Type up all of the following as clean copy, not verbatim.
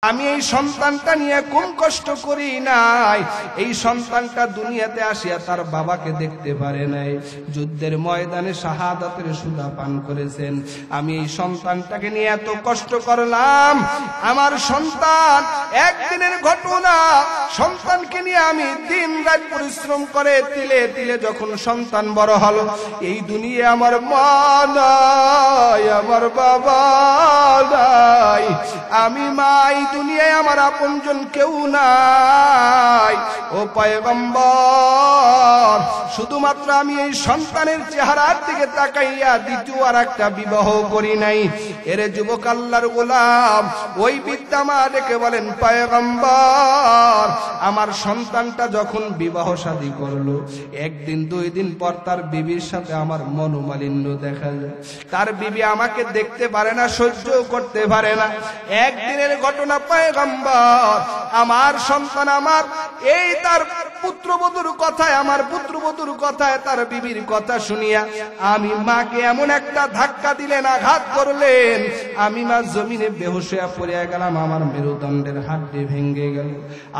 আমি এই সন্তানটা নিয়ে কোন কষ্ট করি নাই। এই সন্তানটা দুনিয়াতে আসিয়া তার বাবাকে দেখতে পারে নাই, যুদ্ধের ময়দানে শাহাদাতের সুধা পান করেছেন। আমি এই সন্তানটাকে নিয়ে এত কষ্ট করলাম। আমার সন্তান একদিনের ঘটনা, সন্তানকে নিয়ে আমি দিন রাত পরিশ্রম করে তিলে তিলে যখন সন্তান বড় হলো, এই দুনিয়া আমার মা নাই, আমার বাবা নাই, আমি মাই দুনিয়ায় আমার আপনজন কেউ নাই। ও পয়গম্বর, শুধুমাত্র আমি এই সন্তানের চেহারার দিকে তাকাইয়া দ্বিতীয় আর একটা বিবাহ করি নাই। এর যুবক আল্লাহর গোলাম ওই বিদ্যা মা ডেকে বলেন, পয়গম্বর, আমার সন্তানটা যখন বিবাহ শাদী করলো, একদিন দুই দিন পর তার বিবির সাথে আমার মনোমালিন্য দেখা যায়। তার বিবি আমাকে দেখতে পারে না, সহ্য করতে পারে না। একদিনের ঘটনা পয়গম্বর, আমার সন্তান আমার এই তার পুত্রবধূর কথায়, আমার পুত্রবধূর কথায় তার বিবির কথা শুনিয়া আমি মাকে এমন একটা ধাক্কা দিলেন, আঘাত করলেন, আমি মা জমিনে বেহুশ হয়ে পড়ে গেলাম, আমার মেরুদণ্ডের হাড়টি ভেঙে গেল।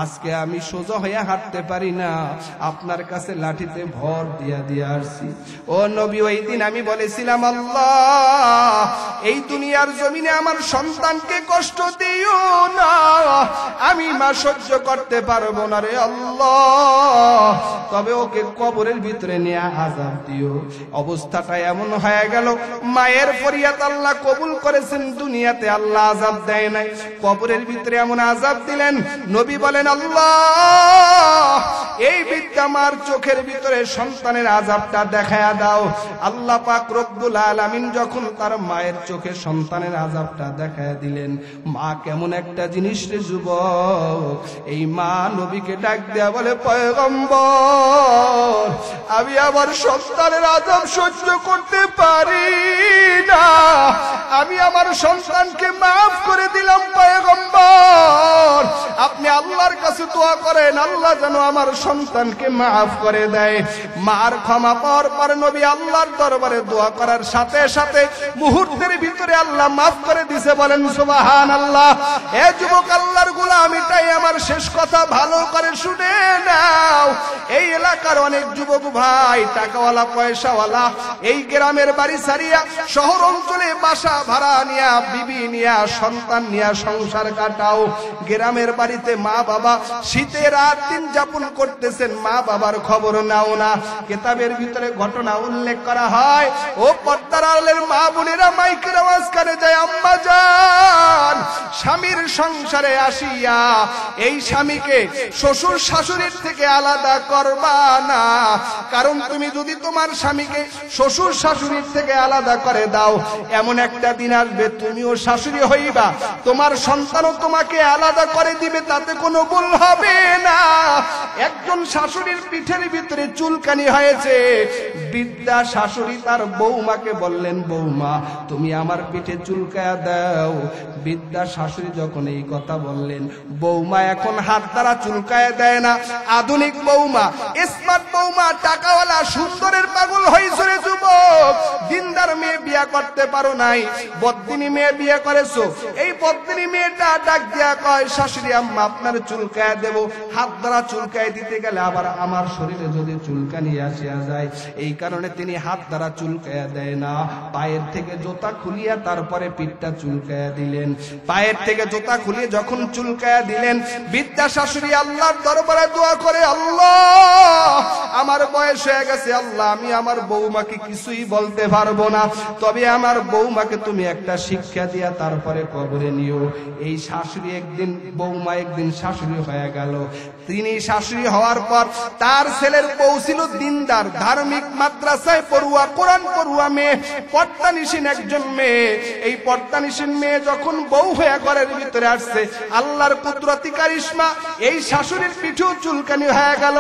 আজকে আমি সোজা হয়ে হাঁটতে পারি না, আপনার কাছে লাঠিতে ভর দিয়া দিয়ে আসছি। ও নবী, ওই দিন আমি বলেছিলাম, আল্লাহ এই দুনিয়ার জমিনে আমার সন্তানকে কষ্ট দিও না, আমি মা সহ্য করতে পারবো না রে আল্লাহ, তবে ওকে কবরের ভিতরে নিয়ে আযাব দিও। অবস্থাটা এমন হয়ে গেল, মায়ের ফরিয়াদ আল্লাহ কবুল করেছেন, দুনিয়াতে আল্লাহ আযাব দেয় নাই, কবরের ভিতরে এমন আযাব দিলেন। নবী বলেন, আল্লাহ এই বিদ্যা মার চোখের ভিতরে সন্তানের আযাবটা দেখায়া দাও। আল্লাহ পাক রব্বুল আলামিন যখন তার মায়ের চোখে সন্তানের আযাবটা দেখায়া দিলেন, মা কেমন একটা জিনিস রে যুবক। এই মা নবীকে ডাক দেয়া বলে, পয়গম্বর, আমি আমার সন্তানের আযাব সহ্য করতে পারি না, আমি আমার সন্তানকে মাফ করে দিলাম। পয়গম্বর, আপনি আল্লাহর কাছে দোয়া করেন, আল্লাহ যেন আমার সন্তানকে মাফ করে দেয়। মার ক্ষমা পাওয়ার পর নবী আল্লাহর দরবারে দোয়া করার সাথে সাথে মুহূর্তের ভিতরে আল্লাহ মাফ করে দিছে। বলেন সুবহানাল্লাহ। এ যুবক আল্লাহর গোলাম, এটাই আমার শেষ কথা, ভালো করে শুনে নাও। এই এলাকার অনেক যুবক ভাই টাকাওয়ালা পয়সাওয়ালা এই গ্রামের বাড়ি ছাড়িয়া শহর অঞ্চলে বাসা ভাড়া নিয়া, বিবি নিয়া, সন্তান নিয়া সংসার কাটাও। গ্রামের বাড়িতে মা বাবা শীতে রাত দিন যাপন করতেছেন, মা বাবার খবর নাও না। কিতাবের ভিতরে ঘটনা উল্লেখ করা হয়, ও পর্দার আড়ালের মা বোনেরা মাইকের আওয়াজ করে যায়, আম্মা জান, স্বামীর সংসারে আসিয়া এই স্বামীকে শ্বশুর শাশুড়ির থেকে আলাদা করবা না, কারণ তুমি যদি তোমার স্বামীকে শ্বশুর শাশুড়ির থেকে আলাদা করে দাও, এমন একটা দিন আসবে তুমিও শাশুড়ি হইবা, তোমার সন্তানও তোমাকে আলাদা করে দিবে, তাতে কোনো ভুল হবে না। একজন শাশুড়ির পিঠের ভিতরে চুলকানি হয়েছে, বৃদ্ধা শাশুড়ি তার বৌমাকে বললেন, বৌমা তুমি আমার পিঠে চুলকায়া দাও। বৃদ্ধা শাশুড়ি যখন এই কথা বললেন, বৌমা এখন হাত দ্বারা চুলকায়া দেয় না। আধুনিক বৌমা, স্মার্ট বৌমা, টাকাওয়ালা, সুন্দরের পাগল হয়েছে রে যুবক। দিনদার মেয়ে বিয়া করতে পারো নাই, বদ্দিনী মেয়ে বিয়ে করেছো। এই বদ্দিনী মেয়েটা ডাক দিয়া কয়, শাশুড়ি আম্মা আপনার চুলকায়া দেব। হাত দ্বারা চুলকায় দিতে গেলে আবার আমার শরীরে যদি চুলকানি আসিয়া যায়, এই কারণে তিনি হাত দ্বারা চুলকায়া দেয় না, পায়ের থেকে জুতা খুলিয়া তারপরে পিঠটা চুলকায়া দিলেন। পায়ের থেকে জুতা খুলিয়ে যখন চুলকায়া দিলেন, বৃদ্ধা শাশুড়ি আল্লাহর দরবারে দোয়া করে, আল্লাহ আমার বয়স হয়ে গেছে, আল্লাহ আমি আমার বৌমাকে কিছুই বলতে পারবো না, তবে আমার বৌমাকে তুমি একটা শিক্ষা দিয়া তারপরে কবরে নিও। এই শাশুড়ি একদিন, বৌমা একদিন শাশুড়ি হয়ে গেল। তিনি শাশুড়ি হওয়ার পর তার ছেলের বউ ছিল দিনদার, ধার্মিক, মাদ্রাসায় পড়ুয়া, কোরআন পড়ুয়া মেয়ে, পর্দানিশীন একজন মেয়ে। এই পর্দানিশীন মেয়ে যখন বউ হয়ে ঘরের ভিতরে আসছে, আল্লাহর কুদরতি কারিশমা, এই শাশুড়ির পিঠেও চুলকানি হয়ে গেল।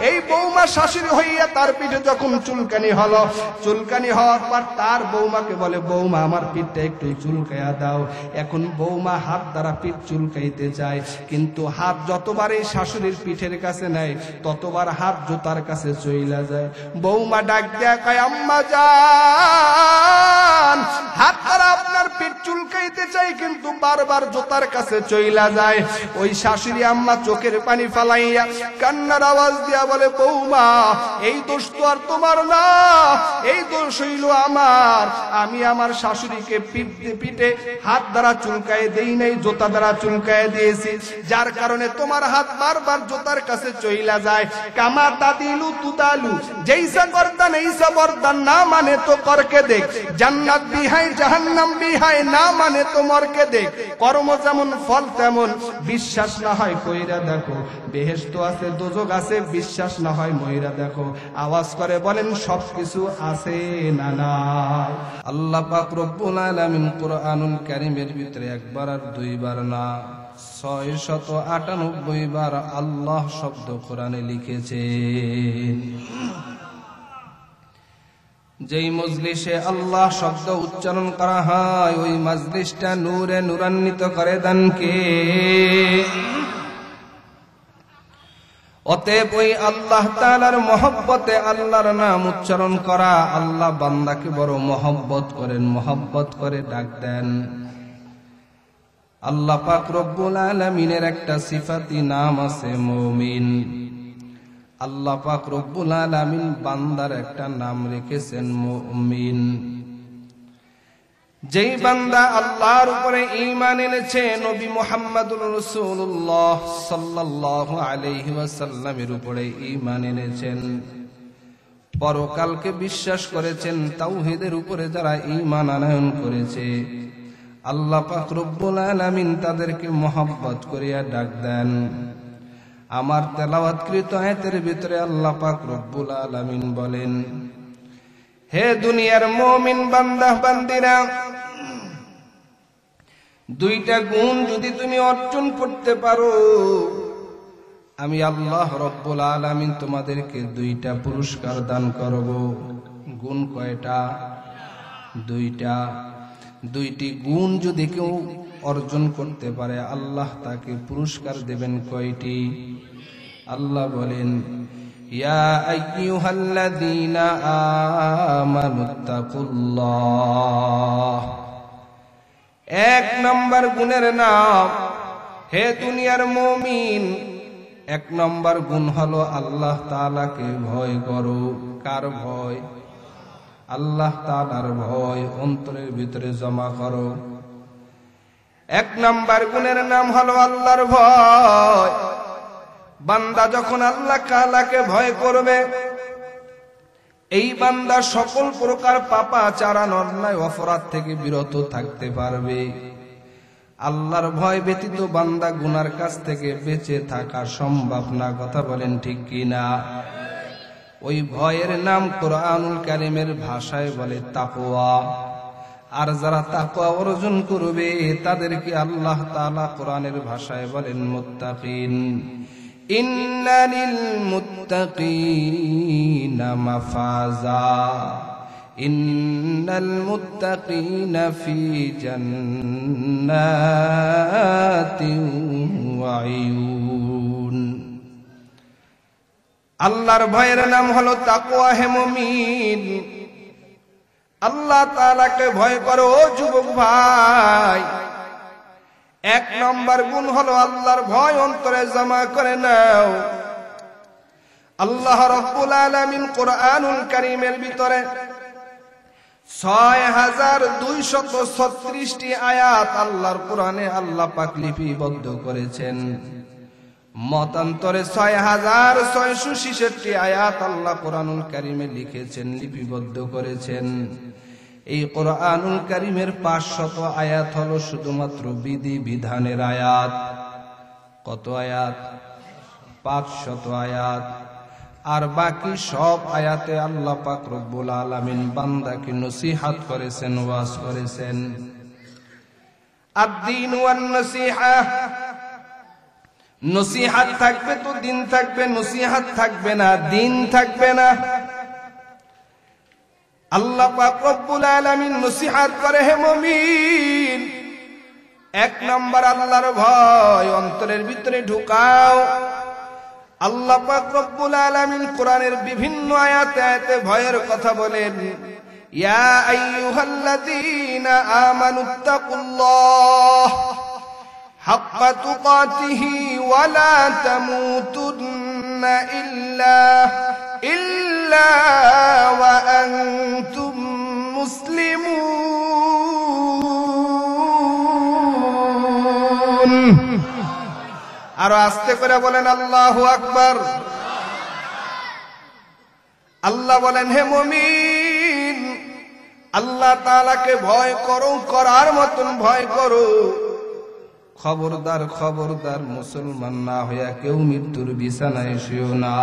এই বৌমা শাশুড়ি হইয়া তার পিঠে যখন চুলকানি হলো, চুলকানি হওয়ার পর তার বৌমাকে বলে, বৌমা আমার পিঠটা একটু চুলকায়া দাও। এখন বৌমা হাত দ্বারা পিঠ চুলকাইতে চায়, কিন্তু হাত যতবার এই শাশুড়ির পিঠের কাছে নেয়, ততবার হাত জুতার কাছে চইলা যায়। বৌমা ডাক দেয়া কয়, আম্মা জান, হাত দ্বারা আপনার পিঠ চুলকায় চুলকাইতে চাই কিন্তু বারবার জুতার কাছে চইলা যায়। ওই শাশুড়ি আম্মা চোখের পানি ফালাইয়া কান্নার আওয়াজ দিয়া বলে, বৌমা এই দোষ তো আর তোমার না, এই দোষ হইল আমার। আমি আমার শাশুড়িকে পিঠে হাত দ্বারা চুলকায় দেই নাই, জুতা দ্বারা চুলকায় দিয়েছি, যার কারণে তোমার হাত বারবার জুতার কাছে চইলা যায়। কামা তাদিলু তুদালু, জৈসা গর্দান এইসা বর্দান, না মানে তো করকে দেখ। জান্নাত বিহাই জাহান্নাম বিহাই, না মানে তো মরকে দেখ। কর্ম যেমন ফল তেমন, বিশ্বাস না হয় কইরা দেখো। বেহেশত আছে দোজক আছে, বিশ্বাস না হয় মইরা দেখো। আওয়াজ করে বলেন সবকিছু আছে না নাই? আল্লাহ পাক রব্বুল আলামিন কুরআনুল কারীমের ভিতরে একবার আর দুইবার না 698 বার আল্লাহ শব্দ কোরআনে লিখেছেন। যেই মজলিসে আল্লাহ শব্দ উচ্চারণ করা হয় ওই মজলিসটা নূরে নূরান্বিত করে দেন কে? অতএব ওই আল্লাহ তাআলার মহব্বতে আল্লাহর নাম উচ্চারণ করা, আল্লাহ বান্দাকে বড় মহব্বত করেন, মহব্বত করে ডাক দেন। আল্লাহ পাক রব্বুল আলামিনের একটা সিফাতি নাম আছে মুমিন। আল্লাহ পাক রব্বুল আলামিন বান্দার একটা নাম রেখেছেন মুমিন। যেই বান্দা আল্লাহর উপরে ঈমান এনেছে, নবী মুহাম্মদুর রাসূলুল্লাহ সাল্লাল্লাহু আলাইহি ওয়াসাল্লামের উপরে ঈমান এনেছেন, পরকালকে বিশ্বাস করেছেন, তাওহীদের উপরে যারা ঈমান আনয়ন করেছে, আল্লাহ পাক রব্বুল আলামিন তাদেরকে মহব্বত করিয়া ডাক দেন। আমার তেলাওয়াতকৃত আয়াতের ভিতরে আল্লাহ পাক রব্বুল আলামিন বলেন, হে দুনিয়ার মুমিন বান্দা বান্দিরা, দুইটা গুণ যদি তুমি অর্জন করতে পারো, আমি আল্লাহ রব্বুল আলামিন তোমাদেরকে দুইটা পুরস্কার দান করব। গুণ কয়টা? দুইটা। দুইটি গুণ যদি কেউ অর্জন করতে পারে আল্লাহ তাকে পুরস্কার দেবেন কয়টি? আল্লাহ বলেন, ইয়া আইয়ুহাল্লাযীনা আমানুত্তাকুল্লাহ। এক নম্বর গুণের নাম, হে দুনিয়ার মুমিন, এক নম্বর গুণ হলো আল্লাহ তাআলাকে ভয় করো। কার ভয়? আল্লাহ তাআলার ভয় অন্তরের ভিতরে জমা করো। এক নম্বর গুণের নাম হলো আল্লাহর ভয়। বান্দা যখন আল্লাহ তাআলাকে ভয় করবে, এই বান্দা সকল প্রকার পাপাচার অন্যায় অপরাধ থেকে বিরত থাকতে পারবে। আল্লাহর ভয় ব্যতীত বান্দা গুনার কাছ থেকে বেঁচে থাকা সম্ভব না। কথা বলেন ঠিক কিনা? ওই ভয়ের নাম কোরআনুল কারীমের ভাষায় বলে তাকওয়া। আর যারা তাকওয়া অর্জন করবে তাদেরকে আল্লাহ তাআলা কোরআনের ভাষায় বলেন মুত্তাকিন। ইন্নালিল মুত্তাকিনা মাফাজা, ইন্নাল মুত্তাকিনা ফি জান্নাতিন ওয়া আয়ুন। আল্লাহর ভয়ের নাম হলো তাকওয়া। হে মুমিন, আল্লাহ তাআলাকে ভয় করো ও যুবক ভাই। এক নম্বর গুণ হলো আল্লাহর ভয় অন্তরে জমা করে নাও। আল্লাহ রাব্বুল আলামিন কোরআনুল কারীমের ভিতরে ৬২৩৬টি আয়াত আল্লাহর কোরআনে আল্লাহ পাক লিপিবদ্ধ করেছেন। মতান্তরে ৬৬৬৬ আয়াত আল্লাহ কোরআনুল কারীমে লিখেছেন, লিপিবদ্ধ করেছেন। এই কোরআনুল কারীমের ৫০০ আয়াত হলো শুধুমাত্র বিধি বিধানের আয়াত। কত আয়াত? ৫০০ আয়াত। আর বাকি সব আয়াতে আল্লাহ পাক রব্বুল আলামিন বান্দাকে নসিহত করেছেন, ওয়াজ করেছেন। আদ-দীন ওয়ান নসিহা, নসিহত থাকবে তো দিন থাকবে, নসিহত থাকবে না দিন থাকবে না। আল্লাহ পাক রব্বুল আলামিন নসিহত করে, হে মুমিন, এক নম্বর আল্লাহর ভয় অন্তরের ভিতরে ঢুকাও। আল্লাহ পাক রব্বুল আলামিন কোরআনের বিভিন্ন আয়াতে আয়াতে ভয়ের কথা বলেন। ইয়া আইয়ুহাল্লাযীনা আমানুত্তাকুল্লাহ হাক্কা তুকাতিহি ওয়া লা তামুতুন্না ইল্লা ওয়া আনতুম মুসলিমুন। আর আস্তে করে বলেন আল্লাহু আকবার। আল্লাহ বলেন, হে মুমিন, আল্লাহ তাআলাকে ভয় করো, করার মতন ভয় করো। খবরদার খবরদার, মুসলমান না হইয়া কেউ মৃত্যুর বিছানায় শুও না।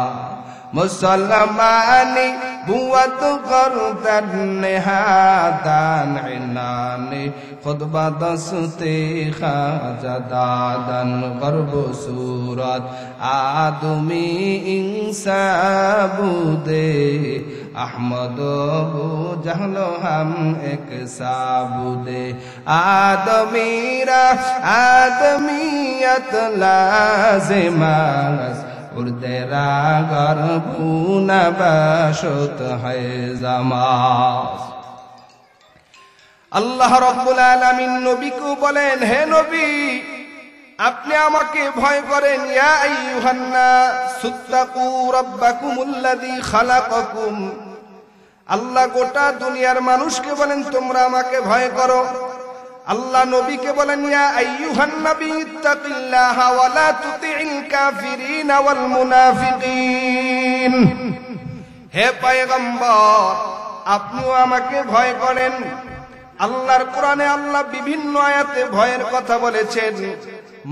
মুসলমানি বুয়াত করতান নেহাদান ইনানে খুতবা দসতে খাজা দাদান গর্ব সুরত আদমি ইনসাবুদে अहमद बो जहलो हम एक साबुदे आदमीरा आदमियत लाज़िमास उर्देरा गर्भूना बाशत है जमास। अल्लाह रब्बुल आलामीन नबी को बोलेन, हे नबी আপনি আমাকে ভয় করেন। ইয়া আইয়ুহান নাস ইত্তাকু রাব্বাকুমুল্লাযী খালাকাকুম। আল্লাহ গোটা দুনিয়ার মানুষকে বলেন তোমরা আমাকে ভয় করো। আল্লাহ নবীকে বলেন, ইয়া আইয়ুহান নবী ইত্তাকিল্লাহা ওয়া লা তুতি'ল কাফিরিন ওয়াল মুনাফিকিন। হে পয়গম্বর, আপনিও আমাকে ভয় করেন। আল্লাহর কোরআনে আল্লাহ বিভিন্ন আয়াতে ভয়ের কথা বলেছেন।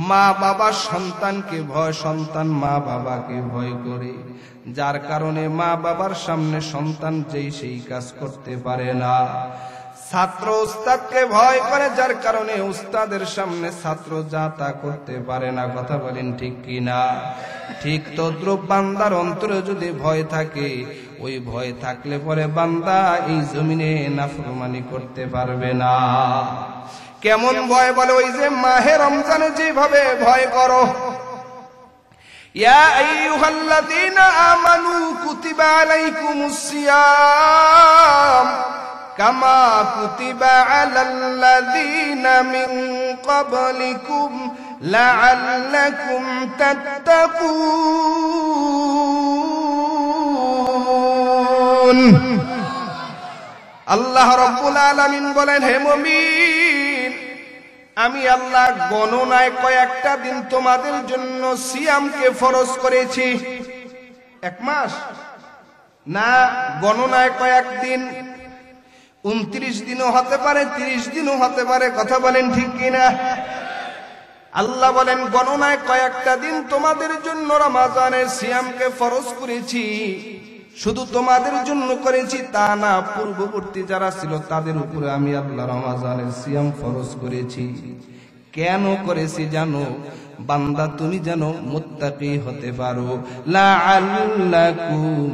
মা বাবা সন্তানকে ভয়, সন্তান মা বাবাকে ভয় করে, যার কারণে মা বাবার সামনে সন্তান যেই সেই কাজ করতে পারে না। ছাত্র উস্তাদকে ভয় করে, যার কারণে উস্তাদের সামনে ছাত্র যা তা করতে পারে না। কথা বলেন ঠিক কিনা? ঠিক তদ্রুপ বান্দার অন্তরে যদি ভয় থাকে, ওই ভয় থাকলে পরে বান্দা এই জমিনে নাফরমানি করতে পারবে না। কেমন ভয় বলে? ওই যে মাহে রমজানে যেভাবে ভয় করো, ইয়া আইয়ুহাল্লাযীনা আমানু কুতিবা আলাইকুমুস সিয়াম কামা কুতিবা আলাল্লাযীনা মিন ক্বাবলিকুম লাআল্লাকুম তাত্তাকুন। আল্লাহ রাব্বুল আলামিন বলেন, হে মুমিন, আমি আল্লাহ গণনায় কয়েকটা দিন তোমাদের জন্য সিয়ামকে ফরজ করেছি। এক মাস না, গণনায় কয়েকদিন। 29 দিনও হতে পারে, 30 দিনও হতে পারে। কথা বলেন ঠিক কিনা? আল্লাহ বলেন, গণনায় কয়েকটা দিন তোমাদের জন্য রমজানের সিয়ামকে ফরজ করেছি। শুধু তোমাদের জন্য করেছি তা না, পূর্ববর্তী যারা ছিল তাদের উপরে আমি আল্লাহ রমজানের সিয়াম ফরজ করেছি। কেন করেছি জানো? বান্দা তুমি যেন মুত্তাকি হতে পারো। লাআল্লাকুম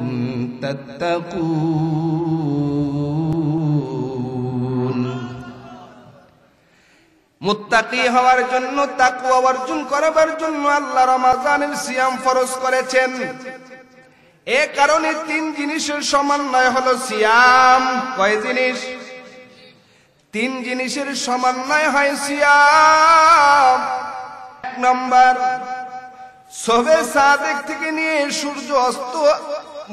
তাত্তাকুন। মুত্তাকি হওয়ার জন্য, তাকওয়া অর্জন করার জন্য আল্লাহ রমজানের সিয়াম ফরজ করেছেন। এ কারণে 3 জিনিসের সমন্বয় হলো সিয়াম। কয় জিনিস? 3 জিনিসের সমন্বয় হয় সিয়াম। 1 নম্বর, শবে সাদেক থেকে নিয়ে সূর্য অস্ত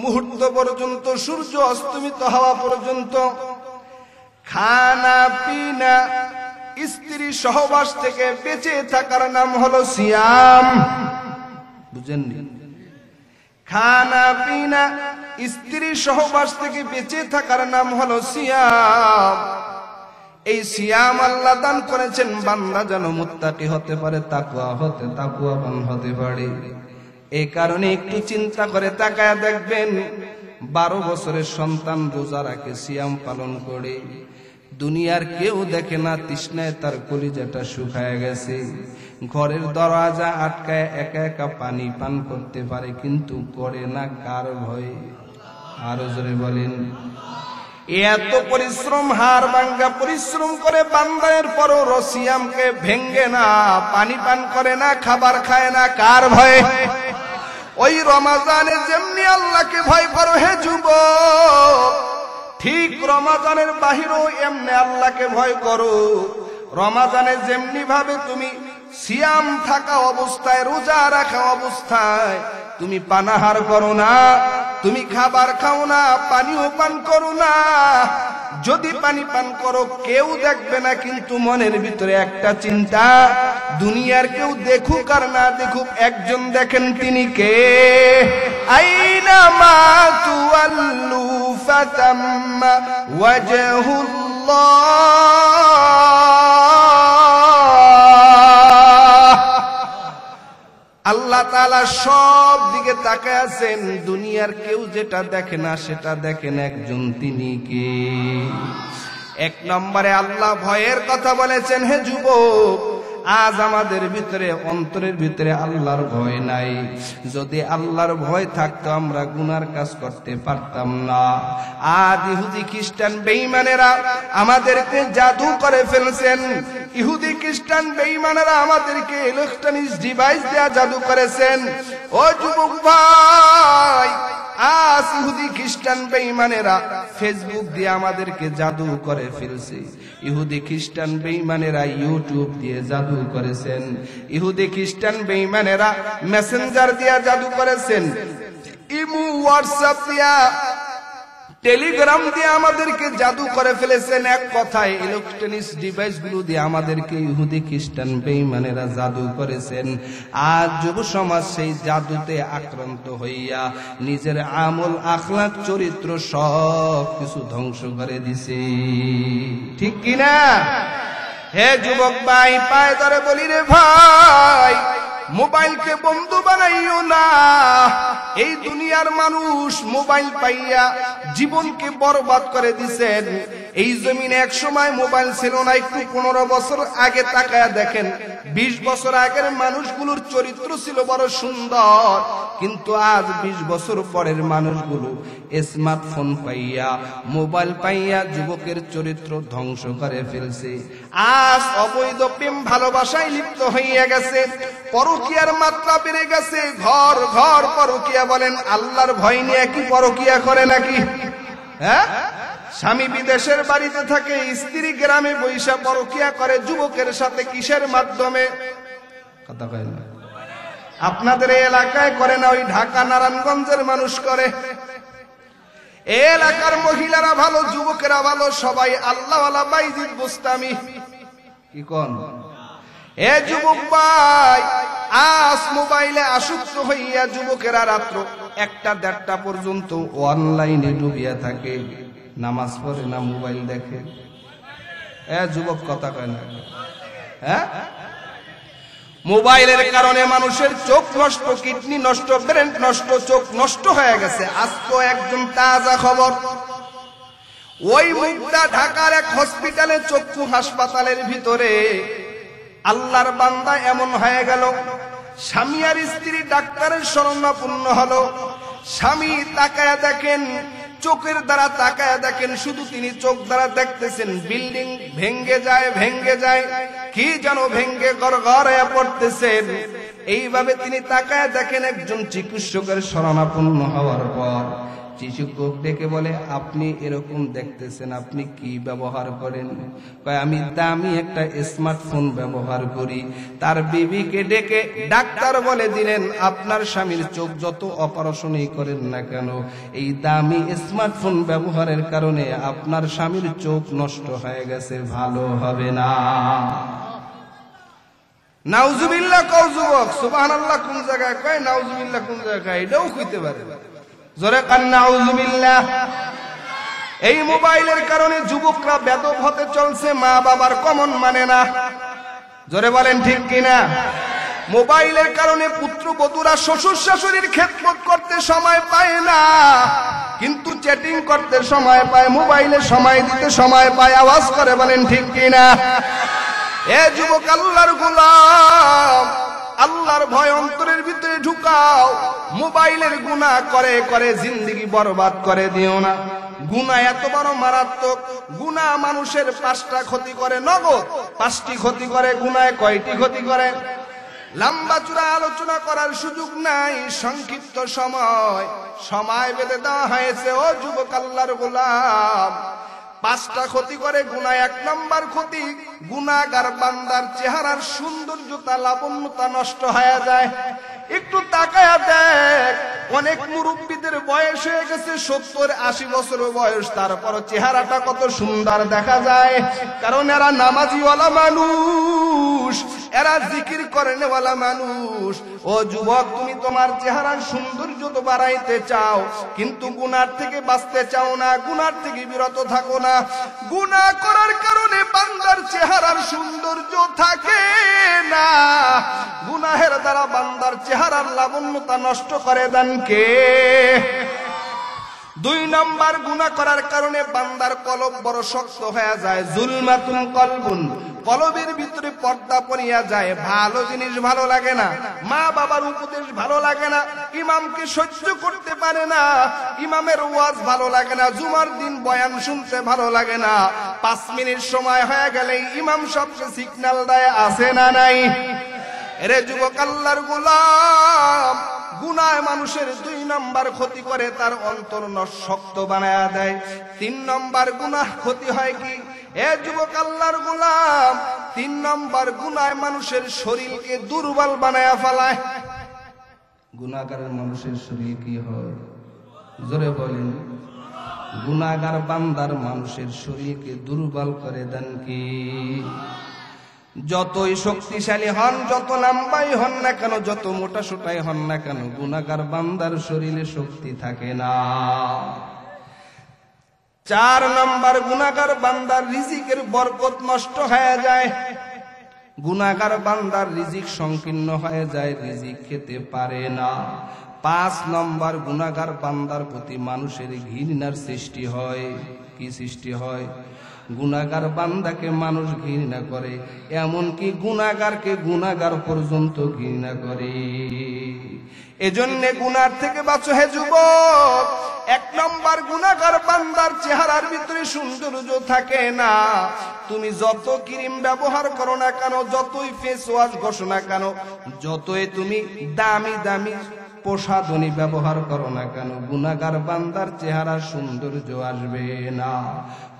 মুহূর্ত পর্যন্ত, সূর্য অস্তমিত হওয়া পর্যন্ত খানা পিনা, স্ত্রী সহবাস থেকে বেঁচে থাকার নাম হলো সিয়াম। বুঝেননি? খানা পিনা, স্ত্রী সহবাস থেকে বেঁচে থাকার নাম হলো সিয়াম। এই সিয়াম আল্লাহ দান করেছেন বান্দা যেন মুত্তাকি হতে পারে, তাকওয়াবান হতে পারে। এই কারণে একটু চিন্তা করে তাকায়া দেখবেন, 12 বছরের সন্তান রোজা রাখে, সিয়াম পালন করে, দুনিয়ার কেউ দেখে না, তৃষ্ণায় তার কলিজাটা শুকায় গেছে। ঘরের দরজা আটকায় একা একা পানি পান করতে পারে, কিন্তু করে না কার ভয়ে? আরো জোরে বলেন। এত পরিশ্রম, হাড় ভাঙ্গা পরিশ্রম করে বান্দার পরও রসিয়ামকে ভেঙ্গে না, পানি পান করে না, খাবার খায় না, কার ভয়ে? ওই রমজানে যেমনি আল্লাহকে ভয় করো হে যুবক, ঠিক রমাজানের বাহিরেও এমনি আল্লাহকে ভয় করো। রমাজানে যেমনি ভাবে তুমি সিয়াম থাকা অবস্থায়, রোজা রাখা অবস্থায় তুমি পানাহার করো না, তুমি খাবার খাও না, পানিও পান করো না। যদি পানি পান করো কেউ দেখবে না, কিন্তু মনের ভিতরে একটা চিন্তা, দুনিয়ার কেউ দেখুক আর না দেখুক, একজন দেখেন, তিনি কে? আইনা মা তুওয়াল্লু ফাতাম্মা ওয়াজহুল্লাহ। আল্লাহ তাআলা সব দিকে তাকায় আছেন, দুনিয়ার কেউ যেটা দেখে না সেটা দেখেন একজন, তিনি কে? এক নম্বরে আল্লাহ ভয়ের কথা বলেছেন। হে যুবক, আজ আমাদের ভিতরে, অন্তরের ভিতরে আল্লাহর ভয় নাই। যদি আল্লাহর ভয় থাকতো আমরা গুনার কাজ করতে পারতাম না। আজ ইহুদি খ্রিস্টান বেঈমানেরা আমাদেরকে জাদু করে ফেলছেন। ইহুদি খ্রিস্টান বেঈমানেরা আমাদেরকে ইলেকট্রনিক্স ডিভাইস দেয়া জাদু করেছেন। ও যুবক ভাই, আজ ইহুদি খ্রিস্টান বেঈমানেরা ফেসবুক দিয়ে আমাদেরকে জাদু করে ফেলছে। ইহুদি খ্রিস্টান বেঈমানেরা ইউটিউব দিয়ে জাদু করেছেন। ইহুদি খ্রিস্টান বেঈমানেরা মেসেঞ্জার দিয়ে জাদু করেছেন। ইমো, হোয়াটসঅ্যাপ দিয়া, টেলিগ্রাম দিয়ে আমাদেরকে জাদু করে ফেলেছেন। এক কথায় ইলেকট্রনিক্স ডিভাইস গুলো দিয়ে আমাদেরকে ইহুদি খ্রিস্টান বেঈমানেরা জাদু করেছেন। আজ যুব সমাজ সেই জাদুতে আক্রান্ত হইয়া নিজের আমল, আখলাক, চরিত্র সব কিছু ধ্বংস করে দিছে। ঠিক কিনা? হে যুবক ভাই, পায়ে ধরে বলি রে ভাই, মোবাইলকে বন্ধু বানাইও না। এই দুনিয়ার মানুষ মোবাইল পাইয়া জীবনকে বরবাদ করে দিছেন। এই জমিনে এক সময় মোবাইল ছিল না। একটু 15 বছর আগে তাকায়া দেখেন, 20 বছর আগের মানুষগুলোর চরিত্র ছিল বড় সুন্দর, কিন্তু আজ 20 বছর পরের মানুষগুলো স্মার্টফোন পাইয়া, মোবাইল পাইয়া যুবকের চরিত্র ধ্বংস করে ফেলছে। আজ অবৈধ প্রেম ভালোবাসায় লিপ্ত হইয়া গেছে, পরকীয়ার মাত্রা বেড়ে গেছে। ঘর ঘর পরকীয়া। বলেন, আল্লাহর ভয় নিয়ে কি পরকীয়া করে নাকি? হ্যাঁ, স্বামী বিদেশের বাড়িতে থাকে, স্ত্রী গ্রামে বৈশা পরকীয়া করে যুবকের সাথে। কিসের মাধ্যমে? কথা কয় না। আপনাদের এই এলাকায় করে না, ওই ঢাকা নারায়ণগঞ্জের মানুষ করে। এই এলাকার মহিলারা ভালো, যুবকেরা ভালো, সবাই আল্লাহওয়ালা বাইজিদ বুস্তামি। কি কোন? এ যুবক ভাই, আজ মোবাইলে আসক্ত হইয়া যুবকেরা রাত্র 1টা-1:30টা পর্যন্ত অনলাইনে ডুবিয়া থাকে। নামাজ পড়ে না, মোবাইল দেখে। এ যুবক, কথা কয় না? হ্যাঁ, মোবাইলের কারণে মানুষের চোখ নষ্ট, কিডনি নষ্ট, ব্রেন নষ্ট, চোখ নষ্ট হয়ে গেছে। আজ তো একজন তাজা খবর, ওই মুগদা ঢাকার এক হসপিটালে, চক্ষু হাসপাতালের ভিতরে আল্লাহর বান্দা এমন হয়ে গেল, স্বামী আর স্ত্রী ডাক্তারের শরণাপন্ন হলো। স্বামী তাকায়া দেখেন, চোখের দ্বারা তাকায়া দেখেন, শুধু তিনি চোখ দ্বারা দেখতেছেন বিল্ডিং ভেঙ্গে যায়, ভেঙ্গে যায়, কি যেন ভেঙ্গে গড়গড় হয়ে পড়তেছেন। এইভাবে তিনি তাকায়া দেখেন। একজন চিকিৎসকের শরণাপন্ন হওয়ার পর চিকিৎসক ডেকে বলে, আপনি এরকম দেখতেছেন, আপনি কি ব্যবহার করেন? কয়, আমি দামি একটা স্মার্টফোন ব্যবহার করি। তার বিবিকে ডেকে ডাক্তার বলে দিলেন, আপনার স্বামীর চোখ যত অপারেশনই করেন না কেন, এই দামি স্মার্টফোন ব্যবহারের কারণে আপনার স্বামীর চোখ নষ্ট হয়ে গেছে, ভালো হবে না। নাউজুবিল্লাহ কও যুবক, সুবহানাল্লাহ কোন জায়গায় কয়, নাউজুবিল্লাহ কোন জায়গায়, এটাও কইতে পারে। জোরে কান নাউজুবিল্লাহ। এই মোবাইলের কারণে যুবকরা বেদব হতে চলছে, মা বাবার কমন মানে না। জোরে বলেন ঠিক কিনা? মোবাইলের কারণে পুত্রবধূরা শ্বশুর শাশুড়ির খেদমত করতে সময় পায় না, কিন্তু চ্যাটিং করতে সময় পায়, মোবাইলে সময় দিতে সময় পায়। আওয়াজ করে বলেন ঠিক কিনা? এ যুবক, আল্লাহর গোলাম, আল্লাহর ভয় অন্তরের ভিতরে ঢুকাও। মোবাইলের গুনাহ করে করে জিন্দেগি বরবাদ করে দিও না। গুনাহ এত বড় মারাত্মক। গুনাহ মানুষের 5টা ক্ষতি করে, নগদ 5টি ক্ষতি করে। গুনাহ কয়টি ক্ষতি করে? লম্বা চূড়া আলোচনা করার সুযোগ নাই, সংক্ষিপ্ত সময় বেঁধে দেওয়া হয়েছে। ও যুবক আল্লাহর গোলাম, 5টা ক্ষতি করে গুনাহ। 1 নম্বর ক্ষতি, গুনাহগার বান্দার চেহারার সৌন্দর্যতা লাবণ্যতা নষ্ট হয়ে যায়। একটু তাকায়া দেখ, অনেক মুরব্বীদের বয়স হয়ে গেছে 70-80 বছর বয়স, তারপর চেহারাটা কত সুন্দর দেখা যায়। কারণ এরা নামাজিওয়ালা মানুষ, এরা জিকির করেনওয়ালা মানুষ। ও যুবক, তুমি তোমার চেহারার সৌন্দর্য তো বাড়াইতে চাও, কিন্তু গুনার থেকে বাঁচতে চাও না, গুনার থেকে বিরত থাকো না। গুনাহ করার কারণে বান্দার চেহারার সৌন্দর্য থাকে না। গুনাহের দ্বারা বান্দার চেহারার লাবণ্যতা নষ্ট করে দেন কে? 2 নম্বর, গুনাহ করার কারণে বান্দার কলব বড় শক্ত হয়ে যায়। জুলমাতুন কলবুন, কলবের ভিতরে পর্দা পড়িয়া যায়। ভালো জিনিস ভালো লাগে না, মা বাবার উপদেশ ভালো লাগে না, ইমামকে সহ্য করতে পারে না, ইমামের ওয়াজ ভালো লাগে না, জুমার দিন বয়ান শুনতে ভালো লাগে না। 5 মিনিট সময় হয়ে গেলে ইমাম সবচেয়ে সিগন্যাল দেয়, আছে না নাই? এরে যুবক আল্লাহর গোলাম, গুনাহ মানুষের 2 নম্বর ক্ষতি করে, তার অন্তর শক্ত বানায়া দেয়। 3 নম্বর গুনাহ ক্ষতি হয় কি? এ যুবক আল্লাহর গোলাম, 3 নম্বর গুনাহ মানুষের শরীরকে দুর্বল বানায়া ফেলায়। গুনাহগারের মানুষের শরীর কি হয়? জোরে বলেন। গুনাহগার বান্দার মানুষের শরীরকে দুর্বল করে দেন কি? যতই শক্তিশালী হন, যত লম্বাই হন না কেন, যত মোটা সোটাই হন না কেন, গুনাহগার বান্দার শরীরে শক্তি থাকে না। 4 নম্বর, গুনাহগার বান্দার রিজিকের বরকত নষ্ট হয়ে যায়। গুনাহগার বান্দার রিজিক সংকীর্ণ হয়ে যায়, রিজিক খেতে পারে না। 5 নম্বর, গুনাহগার বান্দার প্রতি মানুষের ঘৃণার সৃষ্টি হয়। কি সৃষ্টি হয়? গুনাহগার বান্দাকে মানুষ ঘৃণা করে, এমনকি গুনাহগারকে গুনাহগার পর্যন্ত ঘৃণা করে। এজন্য গুনার থেকে বাঁচো হে যুবক। 1 নম্বর, গুনাহগার বান্দার চেহারার ভিতরে সৌন্দর্য থাকে না। তুমি যত ক্রিম ব্যবহার করো না কেন, যতই ফেস ওয়াশ ঘষো না কেন, যতই তুমি দামি দামি প্রসাধনী ব্যবহার করো না কেন, গুনাহগার বান্দার চেহারার সৌন্দর্য আসবে না।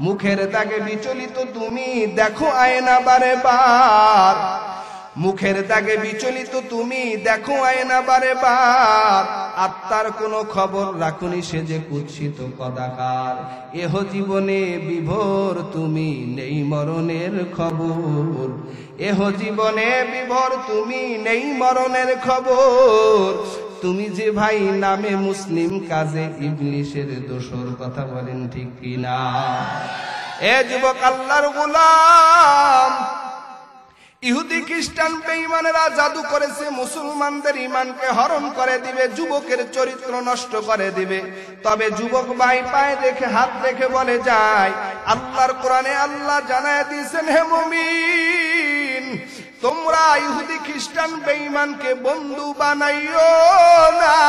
মুখের দাগে বিচলিত তুমি দেখো আয়না বারে বার, মুখের দাগে বিচলিত তুমি দেখো আয়না বারে বার। আত্মার কোনো খবর রাখুনি, সে যে কুৎসিত কদাকার। এহ জীবনে বিভোর তুমি, নেই মরণের খবর। এহ জীবনে বিভোর তুমি, নেই মরণের খবর। তুমি যে ভাই নামে মুসলিম, কাজে ইবলিশের দোসর। কথা বলেন ঠিক কিনা? এ যুবক আল্লাহর গোলাম, ইহুদি খ্রিস্টান বেঈমানেরা জাদু করেছে, মুসলমানদের ঈমানকে হরণ করে দিবে, যুবকের চরিত্র নষ্ট করে দিবে। তবে যুবক ভাই পায়ে রেখে হাত রেখে বলে যায়, আল্লাহর কোরআনে আল্লাহ জানায় দিয়েছেন, হে মুমিন, তোমরা ইহুদি খ্রিস্টান বেঈমানকে বন্ধু বানাইও না।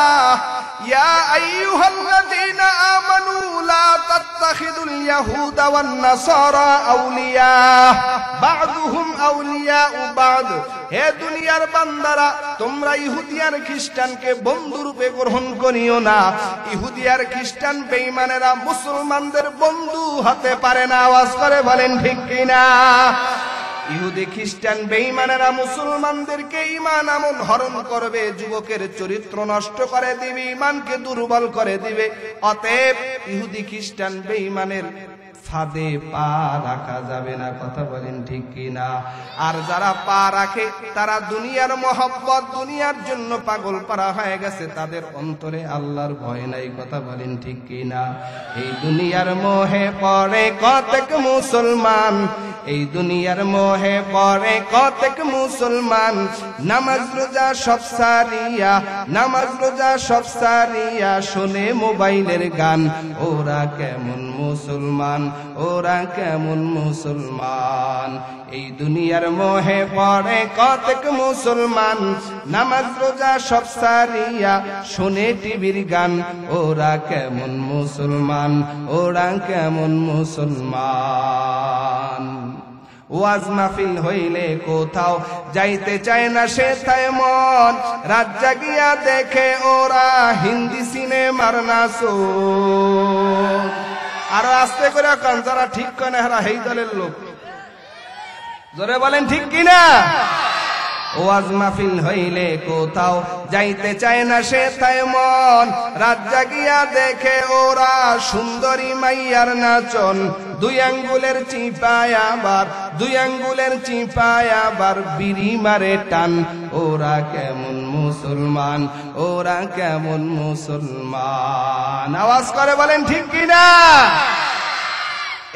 ইয়া আইয়ুহাল্লাযীনা আমানু লা তাত্তাখিদুল ইয়াহুদা ওয়ান নাসারা আউলিয়া বা'দুহুম আউলিয়াউ বা'দ। হে দুনিয়ার বান্দারা, তোমরা ইহুদি আর খ্রিস্টানকে বন্ধু রূপে গ্রহণ করিও না। ইহুদি আর খ্রিস্টান বেঈমানেরা মুসলমানদের বন্ধু হতে পারে না। আওয়াজ করে বলেন ঠিক কিনা? ইহুদি খ্রিস্টান বেঈমানেরা মুসলমানদেরকে ঈমান আমল হরণ করবে, যুবকের চরিত্র নষ্ট করে দিবে, ঈমানকে দুর্বল করে দিবে। অতএব ইহুদি খ্রিস্টান বেঈমানের ফাঁদে পা রাখা যাবে না। কথা বলেন ঠিক কিনা? আর যারা পা রাখে তারা দুনিয়ার মহব্বত, দুনিয়ার জন্য পাগল পারা হয়ে গেছে, তাদের অন্তরে আল্লাহর ভয় নাই। কথা বলেন ঠিক কিনা? এই দুনিয়ার মোহে পড়ে কতক মুসলমান, এই দুনিয়ার মোহে পড়ে কতক মুসলমান, নামাজ রোজা সব সারিয়া, নামাজ রোজা সব সারিয়া শোনে মোবাইলের গান। ওরা কেমন মুসলমান, ওরা কেমন মুসলমান? এই দুনিয়ার মোহে পড়ে কতক মুসলমান, নামাজ রোজা সব সারিয়া শোনে টিভির গান। ওরা কেমন মুসলমান, ওরা কেমন মুসলমান? ওয়াজ মাহফিল হইলে কোথাও যাইতে চায় না সে তাই মন, রাত জাগিয়া দেখে ওরা হিন্দি সিনেমার নাচন। আরো আস্তে করে কান, যারা ঠিক করে না হারা এই দলের লোক, জোরে বলেন ঠিক কিনা? ওয়াজ মাহফিল হইলে কোথাও যাইতে চায় না সে তাই মন, রাত জাগিয়া দেখে ওরা সুন্দরী মাইয়ার নাচন। দুই আঙ্গুলের চিপায় আবার, দুই আঙ্গুলের চিপায় আবার বিড়ি মারে টান। ওরা কেমন মুসলমান, ওরা কেমন মুসলমান? আওয়াজ করে বলেন ঠিক কিনা?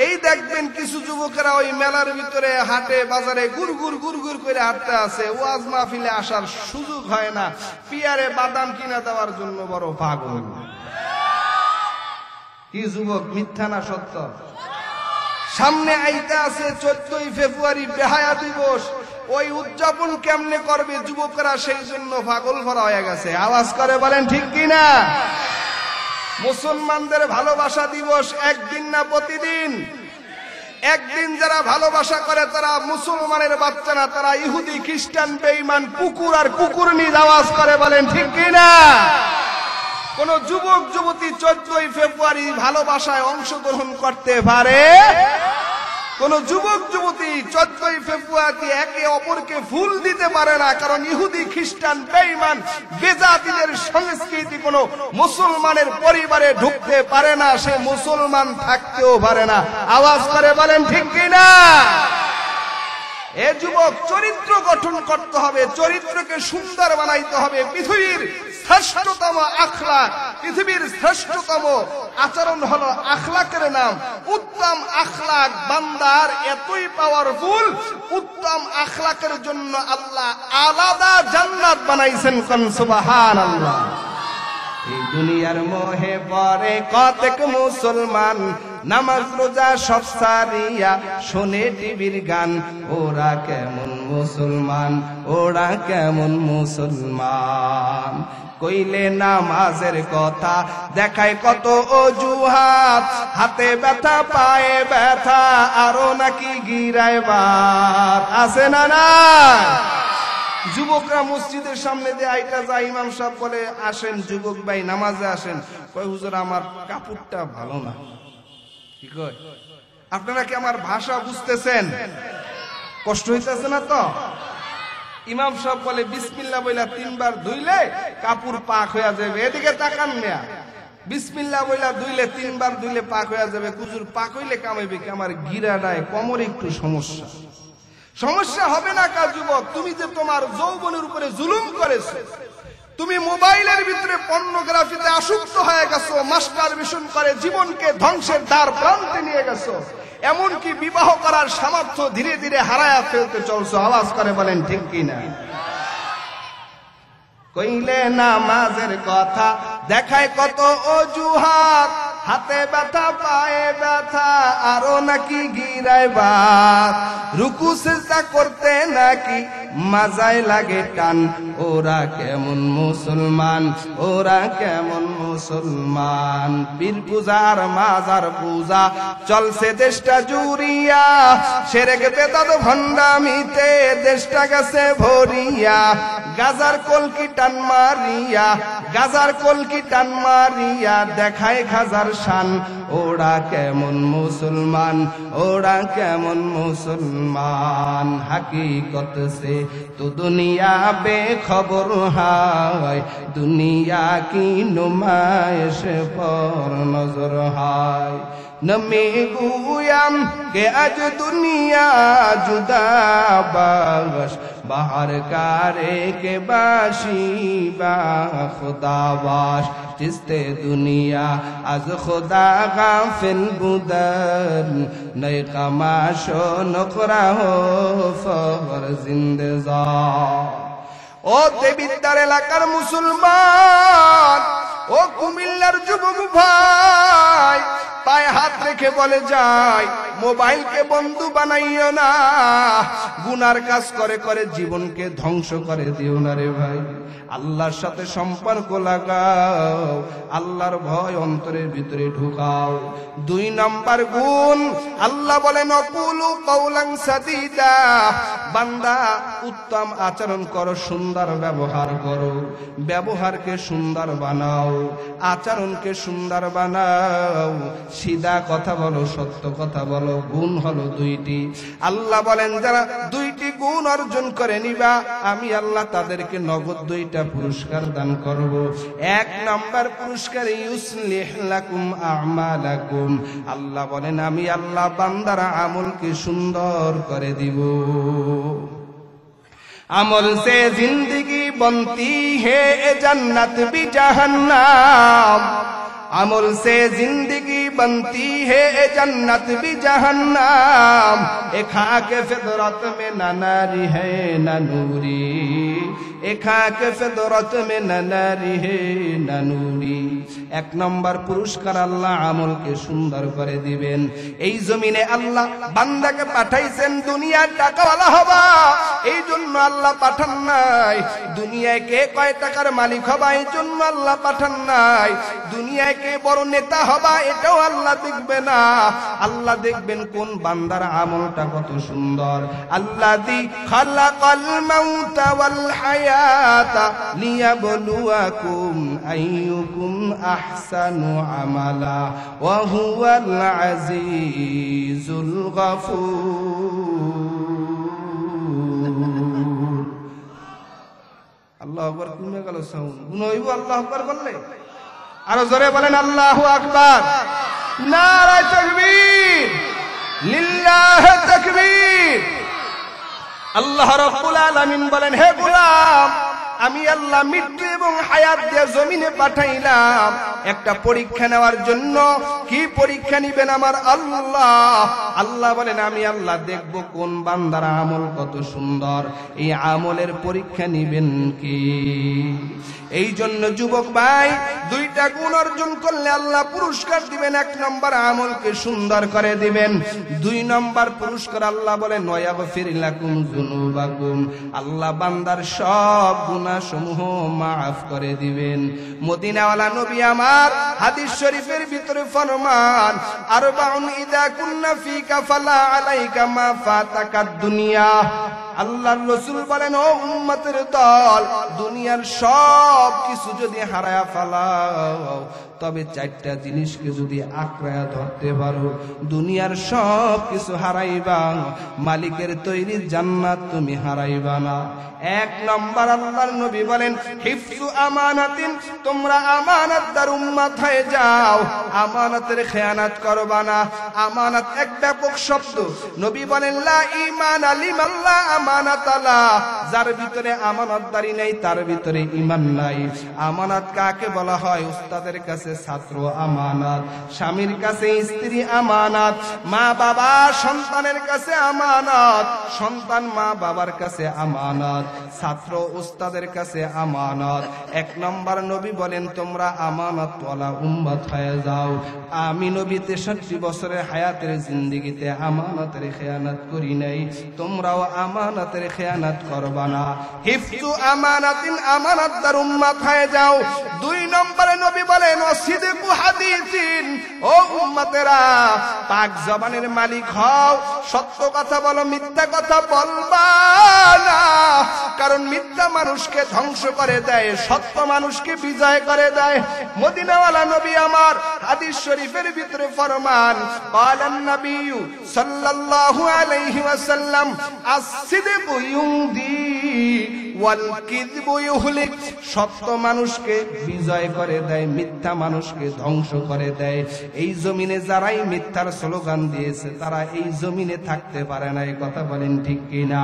এই দেখবেন কিছু যুবকেরা ওই মেলার ভিতরে হাটে বাজারে গুড়গুড় গুড়গুড় করে হাঁটতে আছে, ওয়াজ মাহফিলে আসার সুযোগ হয় না, পিয়ারে বাদাম কিনা দেওয়ার জন্য বড় পাগল। কি যুবক, মিথ্যা না সত্য? সামনে আইতে আছে 14ই ফেব্রুয়ারি বেহায়া দিবস, ওই উদযাপন কেমনে করবে যুবকেরা, সেই জন্য পাগল ভরা হয়ে গেছে। আওয়াজ করে বলেন ঠিক কিনা? মুসলমানদের ভালোবাসা দিবস একদিন না প্রতিদিন? একদিন যারা ভালোবাসা করে তারা মুসলমানের বাচ্চা না, তারা ইহুদি খ্রিস্টান বেঈমান কুকুর আর কুকুরনি। আওয়াজ করে বলেন ঠিক কিনা? কোন যুবক যুবতী 14ই ফেব্রুয়ারি ভালোবাসায় অংশগ্রহণ করতে পারে? কোন যুবক যুবতী 14ই ফেব্রুয়ারিতে একে অপরকে ফুল দিতে পারে না, কারণ ইহুদি খ্রিস্টান বেঈমান বেজাতিদের সংস্কৃতি কোন মুসলমানের পরিবারে ঢুকতে পারে না, সে মুসলমান থাকতেও পারে না। আওয়াজ করে বলেন ঠিক কিনা? এ যুবক, চরিত্র গঠন করতে হবে, চরিত্রকে সুন্দর বানাইতে হবে। পৃথিবীর শ্রেষ্ঠতম আখলাক, পৃথিবীর শ্রেষ্ঠতম আচরণ হলো আখলাকের নাম। উত্তম আখলাক বান্দার এতই পাওয়ারফুল, উত্তম আখলাকের জন্য আল্লাহ আলাদা জান্নাত বানাইছেন। কোন সুবহানাল্লাহ। এই দুনিয়ার মোহে পড়ে কতক মুসলমান, নামাজ রোজা সব সারিয়া শোনে টিভির গান। ওরা কেমন মুসলমান, ওরা কেমন মুসলমান? কইলে নামাজের কথা দেখায় কত অজুহাত, হাতে ব্যথা পায়ে ব্যথা আরো নাকি গিরায় বাত। আছে না না? যুবকরা মসজিদের সামনে দিয়ে আইটা যায়, ইমাম সাহেব বলে আসেন যুবক ভাই নামাজে আসেন। কয় হুজুর আমার কাপড়টা ভালো না। কি কয়? আপনারা কি আমার ভাষা বুঝতেছেন? কষ্ট হইতেছে না তো? ইমাম সাহেব বলে বিসমিল্লাহ বইলা 3 বার ধুইলে কাপড় পাক হয়ে যাবে। এদিকে তাকান মিয়া, বিসমিল্লাহ বইলা ধুইলে 3 বার ধুইলে পাক হয়ে যাবে। হুজুর পাক হইলে কামাইবে কি? আমার গিরাটায় কোমরে একটু সমস্যা। সমস্যা হবে না কা যুবক? তুমি যে তোমার যৌবনের উপরে জুলুম করেছো, তুমি মোবাইলের ভিতরে পর্নোগ্রাফিতে আসক্ত হয়ে গেছো, মাস্টারবেশন করে জীবনকে ধ্বংসের দ্বার প্রান্তে নিয়ে গেছো, এমনকি বিবাহ করার সামর্থ্য ধীরে ধীরে হারায়া ফেলতে চলছো। আওয়াজ করে বলেন ঠিক কিনা? কইলে নামাজের কথা দেখায় কত অজুহাত, হাতে ব্যথা পায়ে ব্যথা আরো নাকি গিরায় বাত। রুকু সিজদা করতে নাকি মাজায় লাগে টান। ওরা কেমন মুসলমান, ওরা কেমন মুসলমান? পীর পূজার মাজার পূজা চলছে দেশটা জুড়িয়া, শিরক বেদাত ভণ্ডামিতে দেশটা গেছে ভরিয়া। গাজার কলকি টান মারিয়া, গাজার কলকি টান মারিয়া দেখায় খাজার শান। ওরা কেমন মুসলমান, ওরা কেমন মুসলমান? হাকিকত সে তো দুনিয়া বেখবর হয়, দুনিয়া কি নুমাইশ পর নজর হয়। নমে গুয়াম কে আজ দুনিয়া জুদা বাস, বাহার কারে কে বাসি বা খুদাবাস। চিস্তে দুনিয়া আজ খুদা গাফিল বুদর, নয় কামাশো নকরা হো ফর জিন্দা। ও দেবিদ্দার এলাকার মুসলমান, ও কুমিল্লার যুবক ভাই, পায়ে হাত রেখে বলে যায় মোবাইলকে বন্ধু বানাইও না। গুনার কাজ করে করে জীবনকে ধ্বংস করে দিও না রে ভাই। আল্লাহর সাথে সম্পর্ক লাগাও, আল্লাহর ভয় অন্তরের ভিতরে ঢুকাও। 2 নম্বর গুণ, আল্লাহ বলেন অকুলু কওলান সাদীদা, বান্দা উত্তম আচরণ করো, সুন্দর ব্যবহার করো, ব্যবহারকে সুন্দর বানাও, আচরণকে সুন্দর বানাও, সিধা কথা বলো, সত্য কথা বলো। গুণ হলো 2টি। আল্লাহ বলেন যারা 2টি গুণ অর্জন করে নিবা, আমি আল্লাহ তাদেরকে নগদ 2টা পুরস্কার দান করব। 1 নম্বর পুরস্কার ইউসলিহ লাকুম আমালাকুম, আল্লাহ বলেন আমি আল্লাহ বান্দার আমলকে সুন্দর করে দিব। আমল সে জিंदगी बनती है जन्नत भी जहन्नम, अमल से जिंदगी बनती है जन्नत भी जहन्नम, एक खाके फितरत में न नारी है न नूरी, एक खाके फितरत में न नारी है न नूरी। 1 নম্বর পুরস্কার আল্লাহ আমলকে সুন্দর করে দিবেন। এই জমিনে আল্লাহ বান্দাকে পাঠাইছেন দুনিয়ার টাকাওয়ালা হবা, এই জন্য আল্লাহ পাঠান নাই। দুনিয়ায় কে কয় টাকার মালিক হবা, এই জন্য আল্লাহ পাঠান নাই। দুনিয়ায় কে বড় নেতা হবা, এটাও আল্লাহ দেখবে না। আল্লাহ দেখবেন কোন বান্দার আমলটা কত সুন্দর। আল্লাযী খালাকাল মাউতা ওয়াল হায়াতা লিয়াবলুয়াকুম আইয়ুকুম আহসানু আমালা ওয়া হুয়াল আজিজুল গফুর। আল্লাহু আকবার। কমে গেল সাউন্ড, গুনইব আল্লাহু আকবার বললে। আরো জোরে বলেন আল্লাহু আকবার। নারায়ে তাকবীর, লিল্লাহি তাকবীর। আল্লাহ রাব্বুল আলামিন বলেন হে গোলাম, আমি আল্লাহ মৃত্যু এবং হায়াত দিয়ে জমিনে পাঠাইলাম একটা পরীক্ষা নেওয়ার জন্য। কি পরীক্ষা নিবেন আমার আল্লাহ? আল্লাহ বলেন আমি আল্লাহ দেখব কোন বান্দার আমল কত সুন্দর, এই আমলের পরীক্ষা নিবেন কি। এই জন্য যুবক ভাই, 2টা গুণ অর্জন করলে আল্লাহ পুরস্কার দিবেন। 1 নম্বর আমলকে সুন্দর করে দিবেন। 2 নম্বর পুরস্কার আল্লাহ বলেন ওয়াগফির লাকুম যুনুবাকুম, আল্লাহ বান্দার সব গুনাহ সমূহ মাফ করে দিবেন। মদিনাওয়ালা নবী আমার হাদিস শরীফের ভিতরে ফরমান আরবাউন ইযা কুন্না ফিকা ফালা আলাইকা মা ফাতাকাদ দুনিয়া। আল্লাহর রাসূল বলেন ও উম্মতের দল, দুনিয়ার সব কিছু যদি হারায়া ফেলাও, তবে 4টা জিনিসকে যদি আঁকড়ায়া ধরতে পারো, দুনিয়ার সব কিছু হারাইবা, মালিকের তৈরি জান্নাত তুমি হারাইবা না। 1 নম্বর আল্লাহর নবী বলেন হিফজু আমানাতিন, তোমরা আমানতদার উম্মত হয়ে যাও, আমানতের খেয়ানত করবা না। আমানত এক ব্যাপক শব্দ। নবী বলেন লা ঈমান লিমান লা আমানাত আলা, যার ভিতরে আমানতদারি নেই তার ভিতরে ঈমান নাই। আমানত কাকে বলা হয়? উস্তাদের কাছে ছাত্র আমানত, স্বামীর কাছে স্ত্রী আমানত, মা বাবা সন্তানের কাছে আমানত, সন্তান মা বাবার কাছে আমানত, ছাত্র উস্তাদের কাছে আমানত। 1 নম্বর নবী বলেন তোমরা আমানতওয়ালা উম্মত হয়ে যাও। আমি নবী 63 বছরের হায়াতের জিন্দেগিতে আমানতের খেয়ানত করি নাই, তোমরাও আমানতের খেয়ানত করবা না। হিফজু আমানাতিন, আমানতদার উম্মত হয়ে যাও। 2 নম্বরে নবী বলেন সিদকু হাদিসিন, ও উম্মতেরা পাক জবানের মালিক হও, সত্য কথা বলো, মিথ্যা কথা বলবা না। কারণ মিথ্যা মানুষকে ধ্বংস করে দেয়, সত্য মানুষকে বিজয় করে দেয়। মদিনাওয়ালা নবী আমার হাদিস শরীফের ভিতরে ফরমান ক্বালান নবী সাল্লাল্লাহু আলাইহি ওয়াসাল্লাম আস-সিদকু ইউদি ওয়াল কিযবু ইউহলিক, সত্য মানুষকে বিজয় করে দেয়, মিথ্যা মানুষকে ধ্বংস করে দেয়। এই জমিনে যারাই মিথ্যার স্লোগান দিয়েছে তারা এই জমিনে থাকতে পারে না। এই কথা বলেন ঠিক কিনা?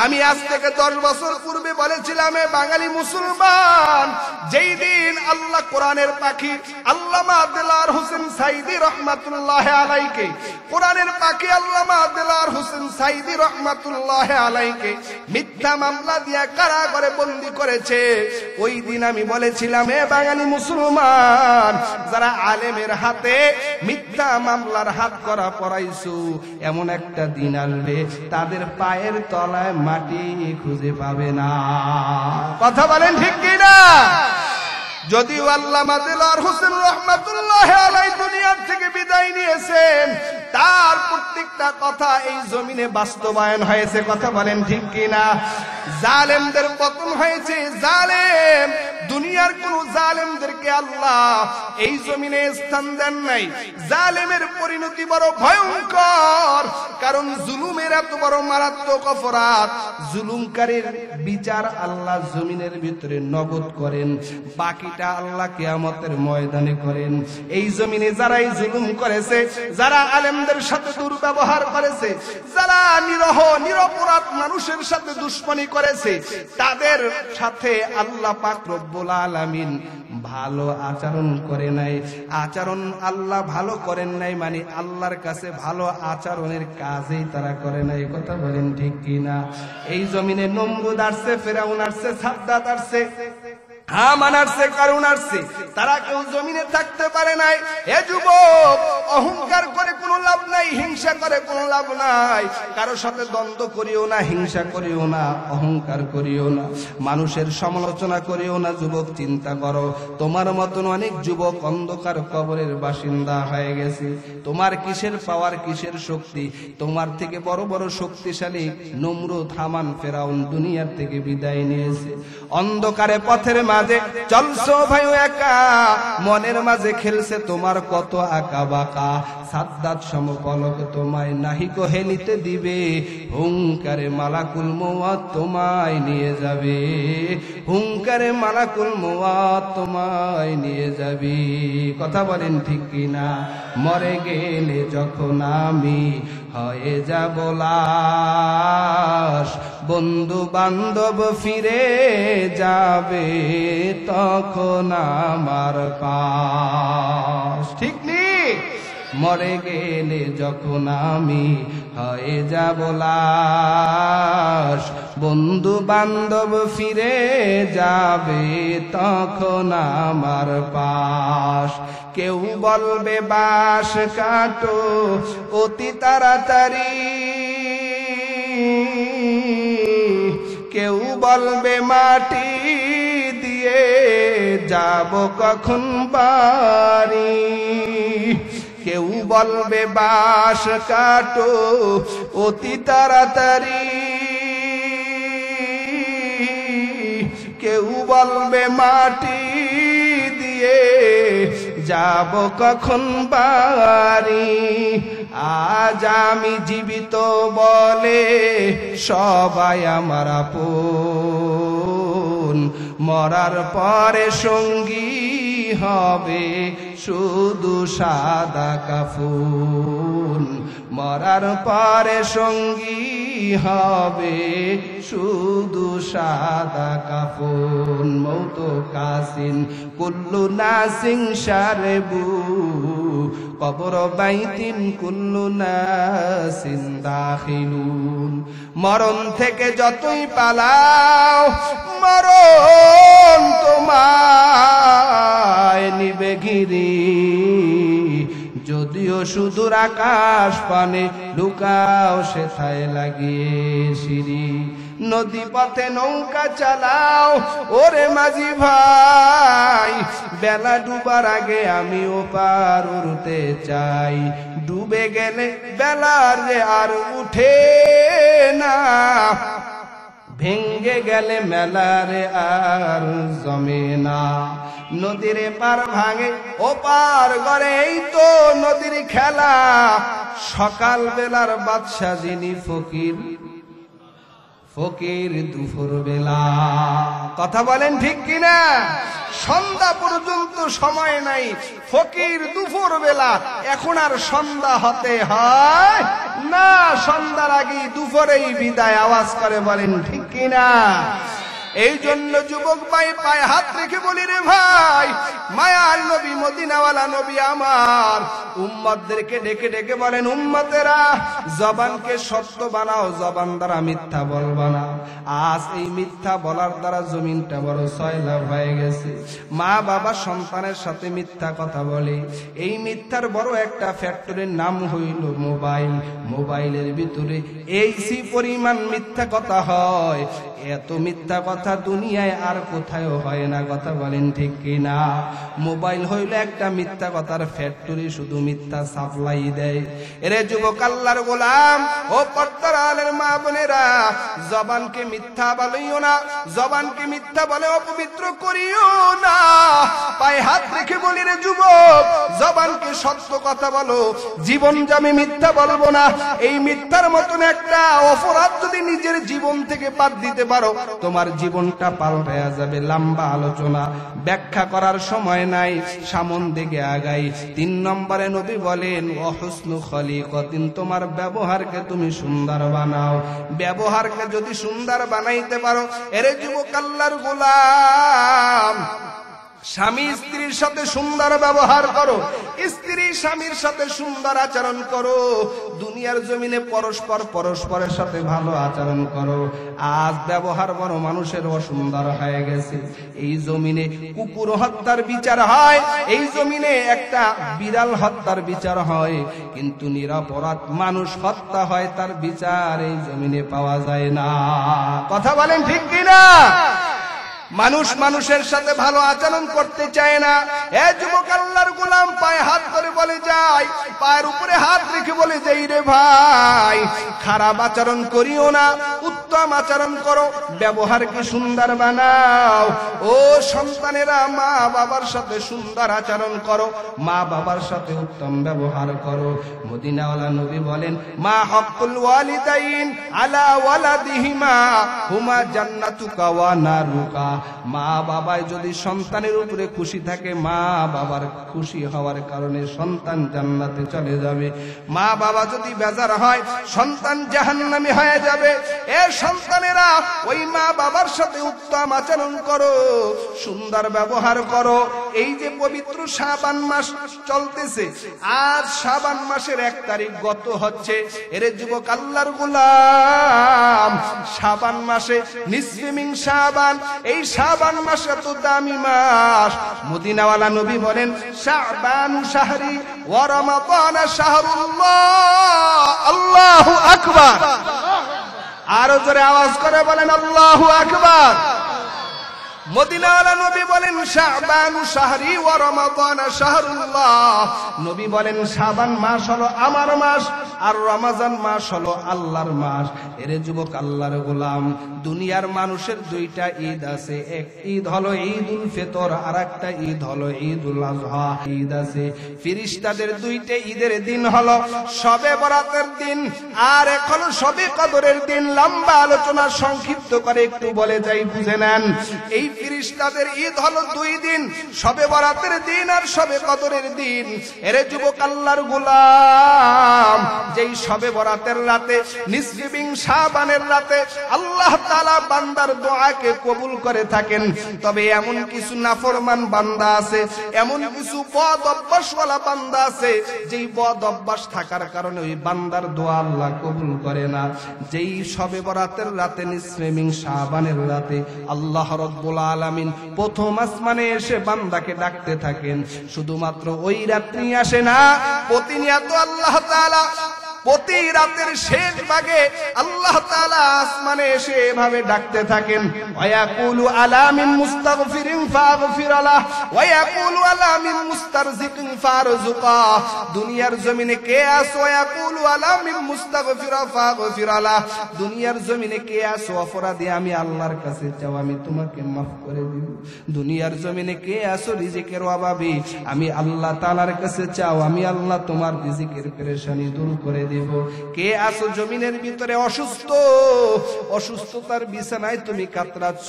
আমি আজ থেকে 10 বছর পূর্বে বলেছিলাম এ বাঙালি মুসলমান, যেই দিন আল্লাহ কোরআনের পাখি আল্লামা দেলাওয়ার হোসেন সাইদী রহমাতুল্লাহ আলাইকে, কোরআনের পাখি আল্লামা দেলাওয়ার হোসেন সাইদী রহমাতুল্লাহ আলাইকে মিথ্যা মামলা দিয়া কারাগারে বন্দী করেছে, ওই দিন আমি বলেছিলাম হে বাঙালি মুসলমান, যারা আলেমের হাতে মিথ্যা মামলার হাত করা পড়াইছো, এমন একটা দিন আসবে তাদের পায়ের তলায় মাটি খুঁজে পাবে না। কথা বলেন ঠিক কিনা? যদিও আল্লামা দেলোয়ার হোসেন রহমাতুল্লাহ আলাইহি দুনিয়ার থেকে বিদায় নিয়েছেন, তার প্রত্যেকটা কথা এই জমিনে বাস্তবায়ন হয়েছে। কথা বলেন ঠিক কিনা? জালেমদের পতন হয়েছে। জালেম দুনিয়ার কোন জালেমদেরকে আল্লাহ এই জমিনে স্থান দেন নাই। জালেমের পরিণতি বড় ভয়ঙ্কর, কারণ জুলুমের এত বড় মারাত্মক অপরাধ। জুলুমকারীর বিচার আল্লাহ জমিনের ভিতরে নগদ করেন, বাকিটা আল্লাহ কিয়ামতের ময়দানে করেন। এই জমিনে যারা এই জুলুম করেছে, যারা আলেমদের সাথে দুর্ব্যবহার করেছে, যারা নিরহ নিরপরাধ মানুষের সাথে দুশ্মনী করেছে, তাদের সাথে আল্লাহ পাক রব্বুল আলামিন ভালো আচরণ করে নাই। আচরণ আল্লাহ ভালো করেন নাই মানে আল্লাহর কাছে ভালো আচরণের কাজেই তারা করে নাই। কথা বলেন ঠিক কিনা? এই জমিনে নমরুদ আসছে, ফেরাউন আসছে, সাদ্দাত আসছে, হামান আসছে, কারুন আসছে, তারা কেউ জমিনে থাকতে পারে নাই। হে যুবক, অহংকার করে কোনো লাভ নাই, হিংসা করে কোনো লাভ নাই। কারোর সাথে দ্বন্দ্ব করিও না, হিংসা করিও না, অহংকার করিও না, মানুষের সমালোচনা করিও না। যুবক, চিন্তা করো, তোমার মতন অনেক যুবক অন্ধকার কবরের বাসিন্দা হয়ে গেছে। তোমার কিসের পাওয়ার, কিসের শক্তি? তোমার থেকে বড় বড় শক্তিশালী নমরুদ, হামান, ফেরাউন দুনিয়ার থেকে বিদায় নিয়েছে। অন্ধকারে পথের মাঝে চলছো ভাই একা, মনের মাঝে খেলছে তোমার কত আঁকা বাঁকা। সাদ্দাত সমপলক তোমায় নাহি হেলিতে দিবে, হুঙ্কারে মালাকুল মওত তোমায় নিয়ে যাবে, হুঙ্কারে মালাকুল মওত তোমায় নিয়ে যাবে। কথা বলেন ঠিক কিনা? মরে গেলে যখন আমি হয়ে যাব লাশ, বন্ধু বান্ধব ফিরে যাবে তখন আমার পাশ। ঠিক নেই? মরে গেলে যখন আমি হয়ে যাব লাশ, বন্ধু বান্ধব ফিরে যাবে তখন আমার পাশ। কেউ বলবে বাঁশ কাটো অতি তাড়াতাড়ি, কেউ বলবে মাটি দিয়ে যাব কখন বাড়ি, কেউ বলবে বাঁশ কাটো অতি তাড়াতাড়ি, কেউ বলবে মাটি দিয়ে যাব কখন বাড়ি। আজ আমি জীবিত বলে সবাই আমার আপন, মরার পরে সঙ্গী হবে শুধু সাদা কাফন, মরার পরে সঙ্গী হবে শুধু সাদা কাফন। মৌত কাসিন কুল্লু নাসিং শারবু, কবর বাইতিন কুল্লু নাসিন দাখিলুন। মরণ থেকে যতই পালাও, মরণ তোমায় নিবে ঘিরি। যদিও সুদূর আকাশ পানে লুকাও সেথায় লাগিয়ে সিঁড়ি। নদী পথে নৌকা চালাও ওরে মাঝি ভাই, বেলা ডুবার আগে আমি ওপার উঠতে চাই। ডুবে গেলে বেলার আর উঠে না, ভেঙ্গে গেলে মেলারে আর জমে না। নদীর পার ভাঙে ও পার গড়ে, এই তো নদীর খেলা। সকাল বেলার বাদশা যিনি ফকির, ফকির দুপুর বেলা। কথা বলেন ঠিক কিনা? সন্ধ্যা পর্যন্ত সময় নাই, ফকির দুপুর বেলা। এখন আর সন্ধ্যা হতে হয় না, সন্ধ্যার আগে দুপুরেই বিদায়। আওয়াজ করে বলেন ঠিক কিনা? এই জন্য যুবক ভাই পায়ে হাত রেখে বলি রে ভাই, মায়ার নবী মদিনাওয়ালা নবী আমার উম্মতদেরকে ডেকে ডেকে বলেন, উম্মতেরা জবানকে সত্য বানাও, জবান দ্বারা মিথ্যা বলবা না। আজ এই মিথ্যা বলার দ্বারা জমিনটা বড় সয়লাভ হয়ে গেছে। মা বাবা সন্তানের সাথে মিথ্যা কথা বলে। এই মিথ্যার বড় একটা ফ্যাক্টরির নাম হইল মোবাইল। মোবাইলের ভিতরে এই পরিমাণ মিথ্যা কথা হয়, এত মিথ্যা কথা দুনিয়ায় আর কোথাও হয় না। কথা বলেন ঠিক কিনা? মোবাইল হইল একটা মিথ্যা কথার ফ্যাক্টরি, শুধু মিথ্যা সাপ্লাই দেয়। এরে যুবক আল্লাহর গোলাম ও পর্দার আলের মা বোনেরা, জবানকে মিথ্যা বলিও না, জবানকে মিথ্যা বলে অপবিত্র করিও না। পায়ে হাত রেখে বলি রে যুবক, জবানকে সত্য কথা বলো, জীবন যাবে মিথ্যা বলবো না। এই মিথ্যার মতন একটা অপরাধ যদি নিজের জীবন থেকে বাদ দিতে পারো, তোমার জীবনটা পাল্টে যাবে। লম্বা আলোচনা ব্যাখ্যা করার সময় নাই, সামন দিকে আগাই। 3 নম্বরে নবী বলেন ওয়াহুসনু খলিকাতিন, তোমার ব্যবহারকে তুমি সুন্দর বানাও। ব্যবহারকে যদি সুন্দর বানাইতে পারো, এরে যুবক আল্লাহর গোলাম, স্বামী স্ত্রীর সাথে সুন্দর ব্যবহার করো, স্ত্রী স্বামীর সাথে সুন্দর আচরণ করো। দুনিয়ার জমিনে পরস্পরের সাথে ভালো আচরণ করো। আজ ব্যবহার বড় মানুষের অসুন্দর হয়ে গেছে। এই জমিনে কুকুর হত্যার বিচার হয়, এই জমিনে একটা বিড়াল হত্যার বিচার হয়, কিন্তু নিরপরাধ মানুষ হত্যা হয়, তার বিচার এই জমিনে পাওয়া যায় না। কথা বলেন ঠিক কিনা? মানুষ মানুষের সাথে ভালো আচরণ করতে চায় না। এ যুবক আল্লাহর গোলাম পায়ে হাত করে বলে যায়, পায়ের উপরে হাত রেখে বলে যাই রে ভাই, খারাপ আচরণ করিও না, উত্তম আচরণ করো, ব্যবহারকে সুন্দর বানাও। ও সন্তানেরা, মা বাবার সাথে সুন্দর আচরণ করো, মা বাবার সাথে উত্তম ব্যবহার করো। মদিনাওয়ালা নবী বলেন, মা হকুল ওয়ালিদাইন আলা ওয়ালাদিহিমা হুমা জান্নাতুকা ওয়া নারুকা। মা বাবায় যদি সন্তানের উপরে খুশি থাকে, মা বাবার খুশি হওয়ার কারণে সন্তান জান্নাতে চলে যাবে। মা বাবা যদি বেজার হয়, সন্তান জাহান্নামী হয়ে যাবে। এ সন্তানেরা, ওই মা বাবার সাথে উত্তম আচরণ করো, সুন্দর ব্যবহার করো। এই যে পবিত্র শাবান মাস চলতেছে, আজ শাবান মাসের 1 তারিখ গত হচ্ছে। এর যুবক আল্লাহর গোলাম, শাবান মাসে নিসফে মিন শাবান, এই শাবান মাস এত দামি মাস। মদিনাওয়ালা নবী বলেন, শাবানু শাহরি ওয়া রমাদান শাহরুল্লাহ। আল্লাহু আকবার। আরো জোরে আওয়াজ করে বলেন আল্লাহু আকবার। মদিনাওয়ালা নবী বলেন, শাবানু শাহরি ওয়া রমাদান শাহরুল্লাহ। নবী বলেন, শাবান মাস হলো আমার মাস, আর রমজান মাস হলো আল্লাহর মাস। এরে যুবক আল্লাহর গোলাম, দুনিয়ার মানুষের 2টা ঈদ আছে। এক ঈদ হলো ঈদুল ফিতর, আর একটা ঈদ হলো ঈদুল আযহা। ঈদ আছে ফেরেশতাদের 2টা ঈদের দিন হলো শবে বরাতের দিন, আর এক হলো শবে কদরের দিন। লম্বা আলোচনা সংক্ষিপ্ত করে একটু বলে যাই, বুঝে নেন। এই ফেরেশতাদের ঈদ হলো 2 দিন, শবে বরাতের দিন আর শবে কদরের দিন। এরে যুবক আল্লাহর গোলাম, যেই শবে বরাতের রাতে, নিসফে মিন শাবানের রাতে আল্লাহ তাআলা বান্দার দোয়াকে কবুল করে থাকেন। তবে এমন কিছু নাফরমান বান্দা আছে, এমন কিছু বদ অভ্যাসওয়ালা বান্দা আছে, যেই বদ অভ্যাস থাকার কারণে ওই বান্দার দোয়া আল্লাহ কবুল করে না। যেই শবে বরাতের রাতে, নিসফে মিন শাবানের রাতে আল্লাহ রাব্বুল আলামিন প্রথম আসমানে এসে বান্দাকে ডাকতে থাকেন। শুধুমাত্র ওই রাত্রি আসে না, প্রতিনিয়ত আল্লাহ তাআলা প্রতি রাতের শেষ ভাগে আল্লাহ তাআলা আসমানে এসে এভাবে ডাকতে থাকেন, ওয়ায়াকুলু আলা মিন মুস্তাগফিরিন ফাগফির আলাহ, ওয়ায়াকুলু আলা মিন মুস্তারজিকিন ফারজুকা। দুনিয়ার জমিনে কে আছো? ওয়ায়াকুলু আলা মিন মুস্তাগফিরা ফাগফির আলাহ। দুনিয়ার জমিনে কে আছো? অপরাধী, আমি আল্লাহর কাছে চাও, আমি তোমাকে মাফ করে দিব। দুনিয়ার জমিনে কে আছো রিজিকের অভাবে, আমি আল্লাহ তাআলার কাছে চাও, আমি আল্লাহ তোমার রিজিকের পেরেশানি দূর করে দেব। কে আছো জমিনের ভিতরে অসুস্থ, অসুস্থতার বিছানায় তুমি কাতরাচ্ছ,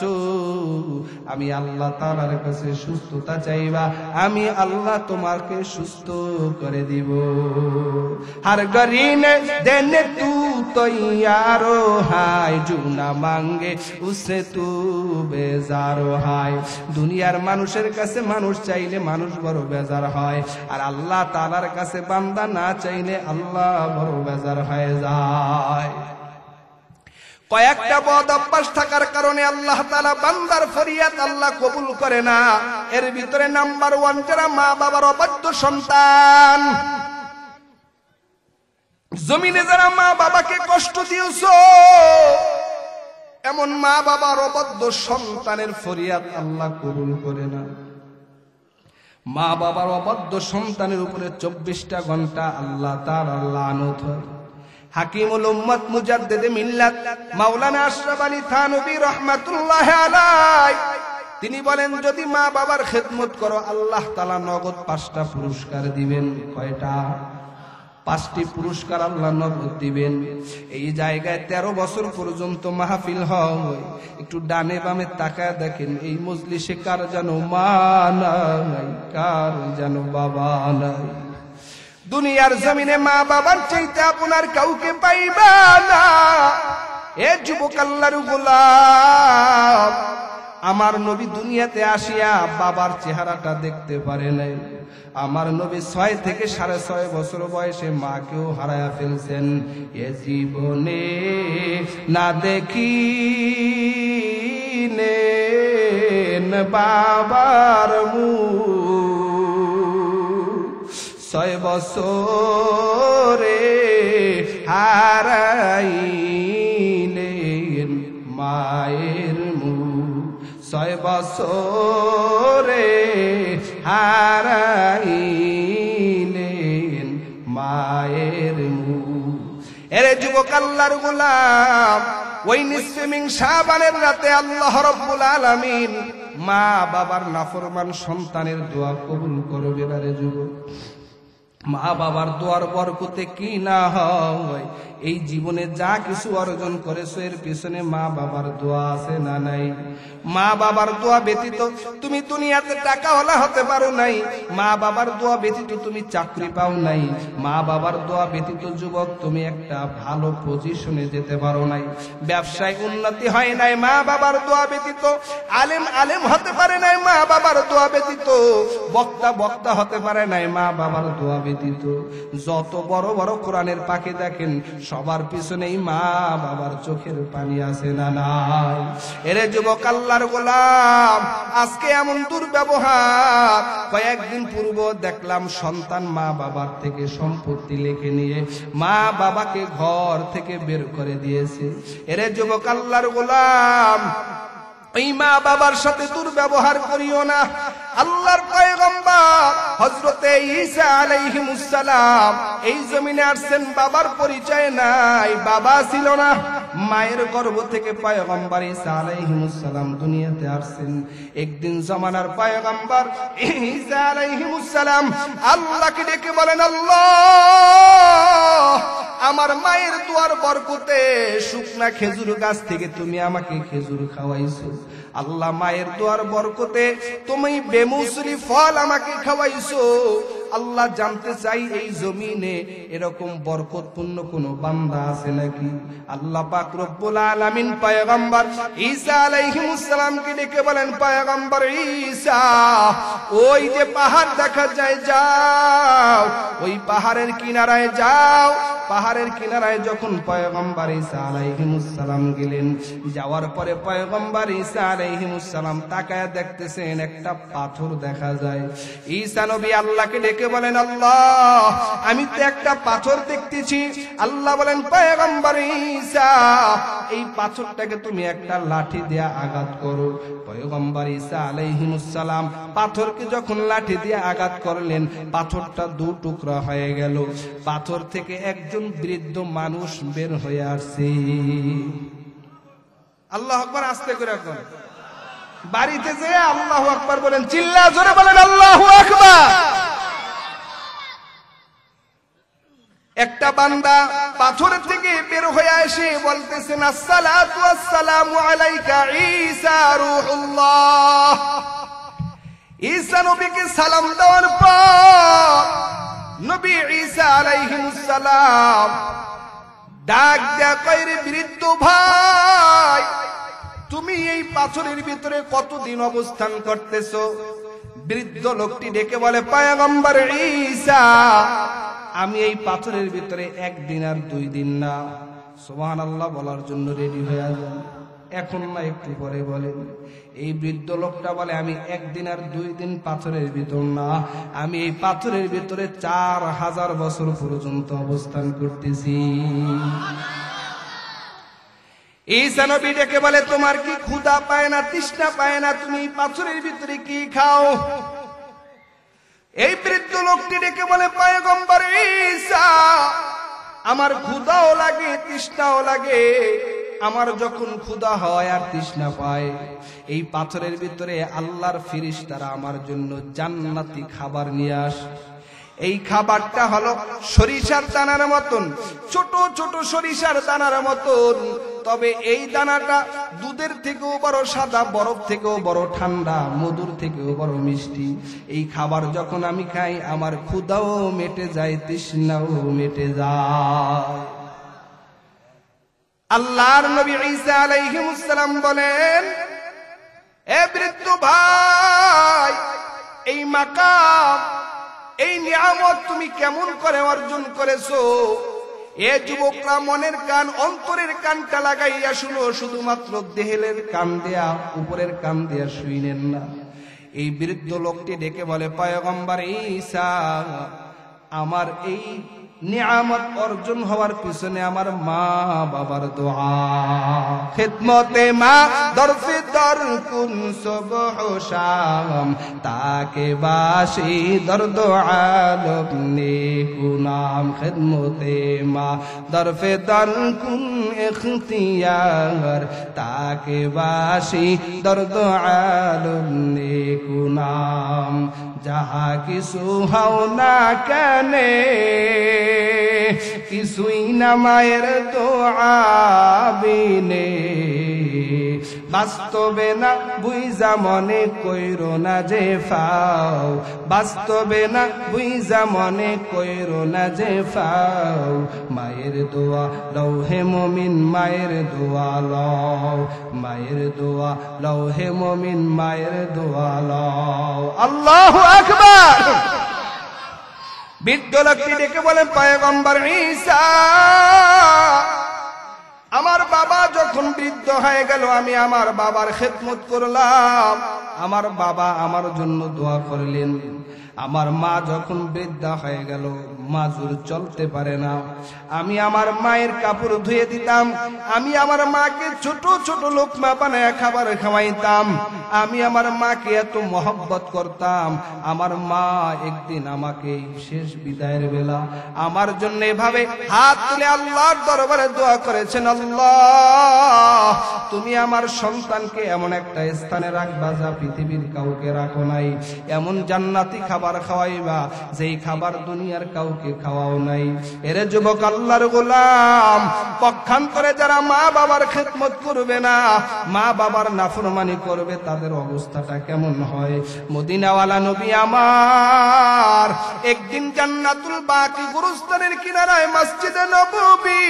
আমি আল্লাহ তাআলার কাছে সুস্থতা চাইবা, আমি আল্লাহ তোমাকে সুস্থ করে দিব। हर गरीने देने तू तैयारो हाय, जो ना मांगे उसे तू बेजारो हाय। দুনিয়ার মানুষের কাছে মানুষ চাইলে মানুষ বড় বেজার হয়, আর আল্লাহ তাআলার কাছে বান্দা না চাইলে আল্লাহ বড় বেজার হয়ে যায়। কয়েকটা বদ অভ্যাস থাকার কারণে আল্লাহ তাআলা বান্দার ফরিয়াদ আল্লাহ কবুল করে না। এর ভিতরে নাম্বার 1 যারা মা বাবার অবাধ্য সন্তান। জমিনে যারা মা বাবাকে কষ্ট দিয়েছো, এমন মা বাবার অবাধ্য সন্তানের ফরিয়াদ আল্লাহ কবুল করে না। মা বাবার অবাধ্য সন্তানের উপরে 24টা ঘন্টা আল্লাহ তাআলার লানত হয়। হাকিমুল উম্মত মুজাদ্দিদে মিল্লাত মাওলানা আশরাফ আলী থানভী রাহমাতুল্লাহ আলাইহি তিনি বলেন, যদি মা বাবার খেদমত করো আল্লাহ তাআলা নগদ 5টা পুরস্কার দিবেন। কয়টা? 5টি পুরস্কার আল্লাহ নগদ দিবেন। এই জায়গায় 13 বছর পর্যন্ত মাহফিল হয়। একটু ডানে বামে তাকায় দেখেন, এই মজলিসে কার যেন মা নাই, কার যেন বাবা নাই। দুনিয়ার জমিনে মা বাবার চাইতে আপনার কাউকে পাইবা না। এ যুবক আল্লাহর গোলাম, আমার নবী দুনিয়াতে আসিয়া বাবার চেহারাটা দেখতে পারে নাই। আমার নবী 6 থেকে 6.5 বছর বয়সে মাকেও হারায়া ফেলছেন। এ জীবনে না দেখিনে বাবার মুখ, 6 বছরে হারাইলেন মায়ের মুখ, 6 বছরে হারাইলেন মায়ের মুখ। এরে যুবক আল্লাহর গোলাম, ওই নিসফে মিন শাবানের রাতে আল্লাহ রাব্বুল আলামিন মা বাবার নাফরমান সন্তানের দোয়া কবুল করবে না রে যুবক। মা বাবার দোয়ার বরকতে কি না হয়। এই জীবনে যা কিছু অর্জন করেছো এর পিছনে মা বাবার দোয়া আছে না নাই? মা বাবার দোয়া ব্যতীত তুমি দুনিয়াতে টাকাওয়ালা হতে পারো নাই। মা বাবার দোয়া ব্যতীত তুমি চাকরি পাও নাই। মা বাবার দোয়া ব্যতীত যুবক তুমি একটা ভালো পজিশনে যেতে পারো নাই। ব্যবসায় উন্নতি হয় নাই মা বাবার দোয়া ব্যতীত। আলেম হতে পারে নাই মা বাবার দোয়া ব্যতীত। বক্তা হতে পারে নাই মা বাবার দোয়া ব্যতীত। যত বড় বড় কোরআনের পাখি দেখেন সবার পিছনেই মা বাবার চোখের পানি আছে না নাই? এরে যুবক আল্লাহর গোলাম, আজকে এমন দুর্ব্যবহার। কয়েকদিন পূর্ব দেখলাম সন্তান মা বাবার থেকে সম্পত্তি লিখে নিয়ে মা বাবাকে ঘর থেকে বের করে দিয়েছে। এরে যুবক আল্লাহর গোলাম, এই মা বাবার সাথে দুর্ব্যবহার করিও না। আল্লাহর পয়গম্বর হযরতে ঈসা আলাইহিস সালাম এই জমিনে আসছেন, বাবার পরিচয় নাই, বাবা ছিল না। মায়ের গর্ভ থেকে পয়গম্বর ঈসা আলাইহিস সালাম দুনিয়াতে আসছেন। একদিন জামানার পয়গম্বর ঈসা আলাইহিস সালাম আল্লাহকে ডেকে বলেন, আল্লাহ, আমার মায়ের দোয়ার বরকতে শুকনা খেজুর গাছ থেকে তুমি আমাকে খেজুর খাওয়াইছো। আল্লাহ, মায়ের দোয়ার বরকতে তুমি বেমুসরি ফল আমাকে খাওয়াইছো। আল্লাহ, জানতে চাই এই জমিনে এরকম বরকতপূর্ণ কোন বান্দা আছে নাকি? আল্লাহ পাক রব্বুল আলামিন পয়গম্বর ঈসা আলাইহিস সালামকে ডেকে বলেন, পয়গম্বর ঈসা, ওই যে পাহাড় দেখা যায়, যাও ওই পাহাড়ের কিনারায় যাও। পাহাড়ের কিনারায় যখন পয়গম্বর ঈসা আলাইহিস সালাম গেলেন, যাওয়ার পরে পয়গম্বর ঈসা আলাইহিস সালাম তাকায় দেখতেছেন একটা পাথর দেখা যায়। ঈসা নবী আল্লাহকে ডেকে বলেন, আল্লাহ, আমি তো একটা পাথর দেখতেছি। আল্লাহ বলেন, পয়গম্বর ঈসা, এই পাথরটাকে তুমি একটা লাঠি দিয়ে আঘাত করো। পয়গম্বর ঈসা আলাইহিস সালাম পাথরকে যখন লাঠি দিয়ে আঘাত করলেন, পাথরটা 2 টুকরা হয়ে গেল। পাথর থেকে একজন বৃদ্ধ মানুষ বের হয়ে আসছে। আল্লাহু আকবার, আস্তে করে কর। বাড়িতে যে আল্লাহু আকবার বলেন, চিল্লা জোরে বলেন আল্লাহু আকবার। একটা বান্দা পাথর থেকে বের হয়ে এসে বলতেছেন, আসসালাতু ওয়াসসালামু আলাইকা ঈসা রূহুল্লাহ। ঈসা নবীকে সালাম দেওয়ার পর নবী ঈসা আলাইহিস সালাম ডাক দেয়া কয়, রে বৃদ্ধ ভাই, তুমি এই পাথরের ভিতরে কতদিন অবস্থান করতেছো? বৃদ্ধ লোকটি ডেকে বলে, পয়গম্বর ঈসা, আমি এই পাথরের ভিতরে একদিন আর 2 দিন না। সুবহানাল্লাহ বলার জন্য রেডি হয়ে যান, এখন না একটু পরে বলেন। এই বৃদ্ধ লোকটা বলে, আমি একদিন আর 2 দিন পাথরের ভিতর না, আমি এই পাথরের ভিতরে 4000 বছর পর্যন্ত অবস্থান করতেছি। ঈসা নবী ডেকে বলে, তোমার কি ক্ষুধা পায় না, তৃষ্ণা পায় না? তুমি পাথরের ভিতরে কি খাও? এই বৃদ্ধ লোকটি ডেকে বলে, পয়গম্বর ঈসা, আমার ক্ষুধাও লাগে তৃষ্ণাও লাগে। আমার যখন ক্ষুধা হয় আর তৃষ্ণা পায়, এই পাথরের ভিতরে আল্লাহর ফেরেশতারা আমার জন্য জান্নাতি খাবার নিয়ে আসে। এই খাবারটা হলো সরিষার দানার মতন, ছোট ছোট সরিষার দানার মতন, তবে এই দানাটা দুধের থেকেও বড় সাদা, বরফ থেকেও বড় ঠান্ডা, মধুর থেকেও বড় মিষ্টি। এই খাবার যখন আমি খাই, আমার ক্ষুধাও মেটে যায়, তৃষ্ণাও মেটে যায়। আল্লাহর নবী ঈসা আলাইহিস সালাম বলেন, এ বৃদ্ধ ভাই, এই মাকাম, এই নিয়ামত তুমি কেমন করে অর্জন করেছো? এ যুবকরা মনের কান, অন্তরের কানটা লাগাইয়া শুনো, শুধুমাত্র দেহের কান দেয়া, উপরের কান দেয়া শুনেন না। এই বৃদ্ধ লোকটি ডেকে বলে, পয়গম্বর ঈসা, আমার এই নিয়ামত অর্জন হওয়ার পিছনে আমার মা বাবার দোয়া। খিদমতে মা দরফে দর কুন সুবহ শাম, তাকে বাসি দর্দ আলম নেকু নাম। খিদমতে মা দরফে দর কুন ইখতিয়ার, তাকে বাসি দর্দ আলম নেকু নাম। যাহা কিছু হও না কেনে, কিছুই না মায়ের দোয়া বিনে। বাস্তবে না বুইজা মনে কইরো না যে ফাও, বাস্তবে না বুইজা মনে কইরো না যে ফাও। মায়ের দোয়া লৌহে মুমিন, মায়ের দোয়া লও, মায়ের দোয়া লৌহে মুমিন, মায়ের দোয়া লও। আল্লাহু আকবার। বৃদ্ধ লোকটি ডেকে বলেন, পয়গম্বর ঈসা, আমার বাবা যখন বৃদ্ধ হয়ে গেল, আমি আমার বাবার খেদমত করলাম, আমার বাবা আমার জন্য দোয়া করলেন। আমার মা যখন বৃদ্ধা হয়ে গেল, মাজুর চলতে পারে না, আমি আমার মায়ের কাপড় ধুয়ে দিতাম, আমি আমার মাকে ছোট ছোট লোকমা বানায় খাবার খাওয়াইতাম, আমি আমার মাকে এত মহব্বত করতাম। আমার মা একদিন আমাকে শেষ বিদায়ের বেলা আমার জন্য এভাবে হাত তুলে আল্লাহর দরবারে দোয়া করেছেন, আল্লাহ তুমি আমার সন্তানকে এমন একটা স্থানে রাখবা যা পৃথিবীর কাউকে রাখো নাই, এমন জান্নাতি খাবার খাওয়াইবা যেই খাবার দুনিয়ার কাউকে খাওয়াও নাই। এরে যুবক আল্লাহর গোলাম, পক্ষান্তরে যারা মা বাবার খেদমত করবে না, মা বাবার নাফরমানি করবে, তাদের অবস্থাটা কেমন হয়? মদিনাওয়ালা নবী আমার একদিন জান্নাতুল বাকি গুরুস্থানের কিনারায় মসজিদে নববী,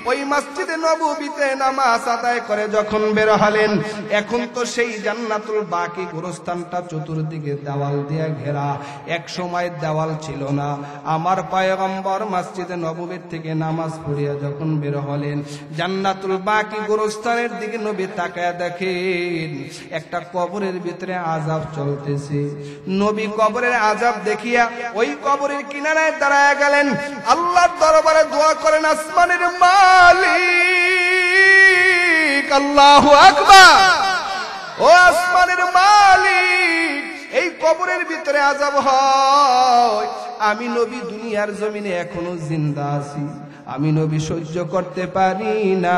ওই মসজিদে নববীতে নামাজ আদায় করে যখন বের হলেন, এখন তো সেই জান্নাতুল বাকি গুরুস্থানটা চতুর্দিকে দেওয়াল দিয়ে ঘেরা, এক সময় দেওয়াল ছিল না। আমার পয়গম্বর মসজিদে নববীর থেকে নামাজ পড়িয়া যখন বের হলেন, জান্নাতুল বাকি গুরুস্থানের দিকে নবী তাকায়া দেখেন একটা কবরের ভিতরে আযাব চলতেছে। নবী কবরের আযাব দেখিয়া ওই কবরের কিনারায় দাঁড়ায়া গেলেন, আল্লাহর দরবারে দোয়া করেন, আসমানের মালিক, আল্লাহু আকবার, ও আসমানের মালিক, এই কবরের ভিতরে আযাব হয়, আমি নবী দুনিয়ার জমিনে এখনো জিন্দা আছি, আমি নবী সহ্য করতে পারি না,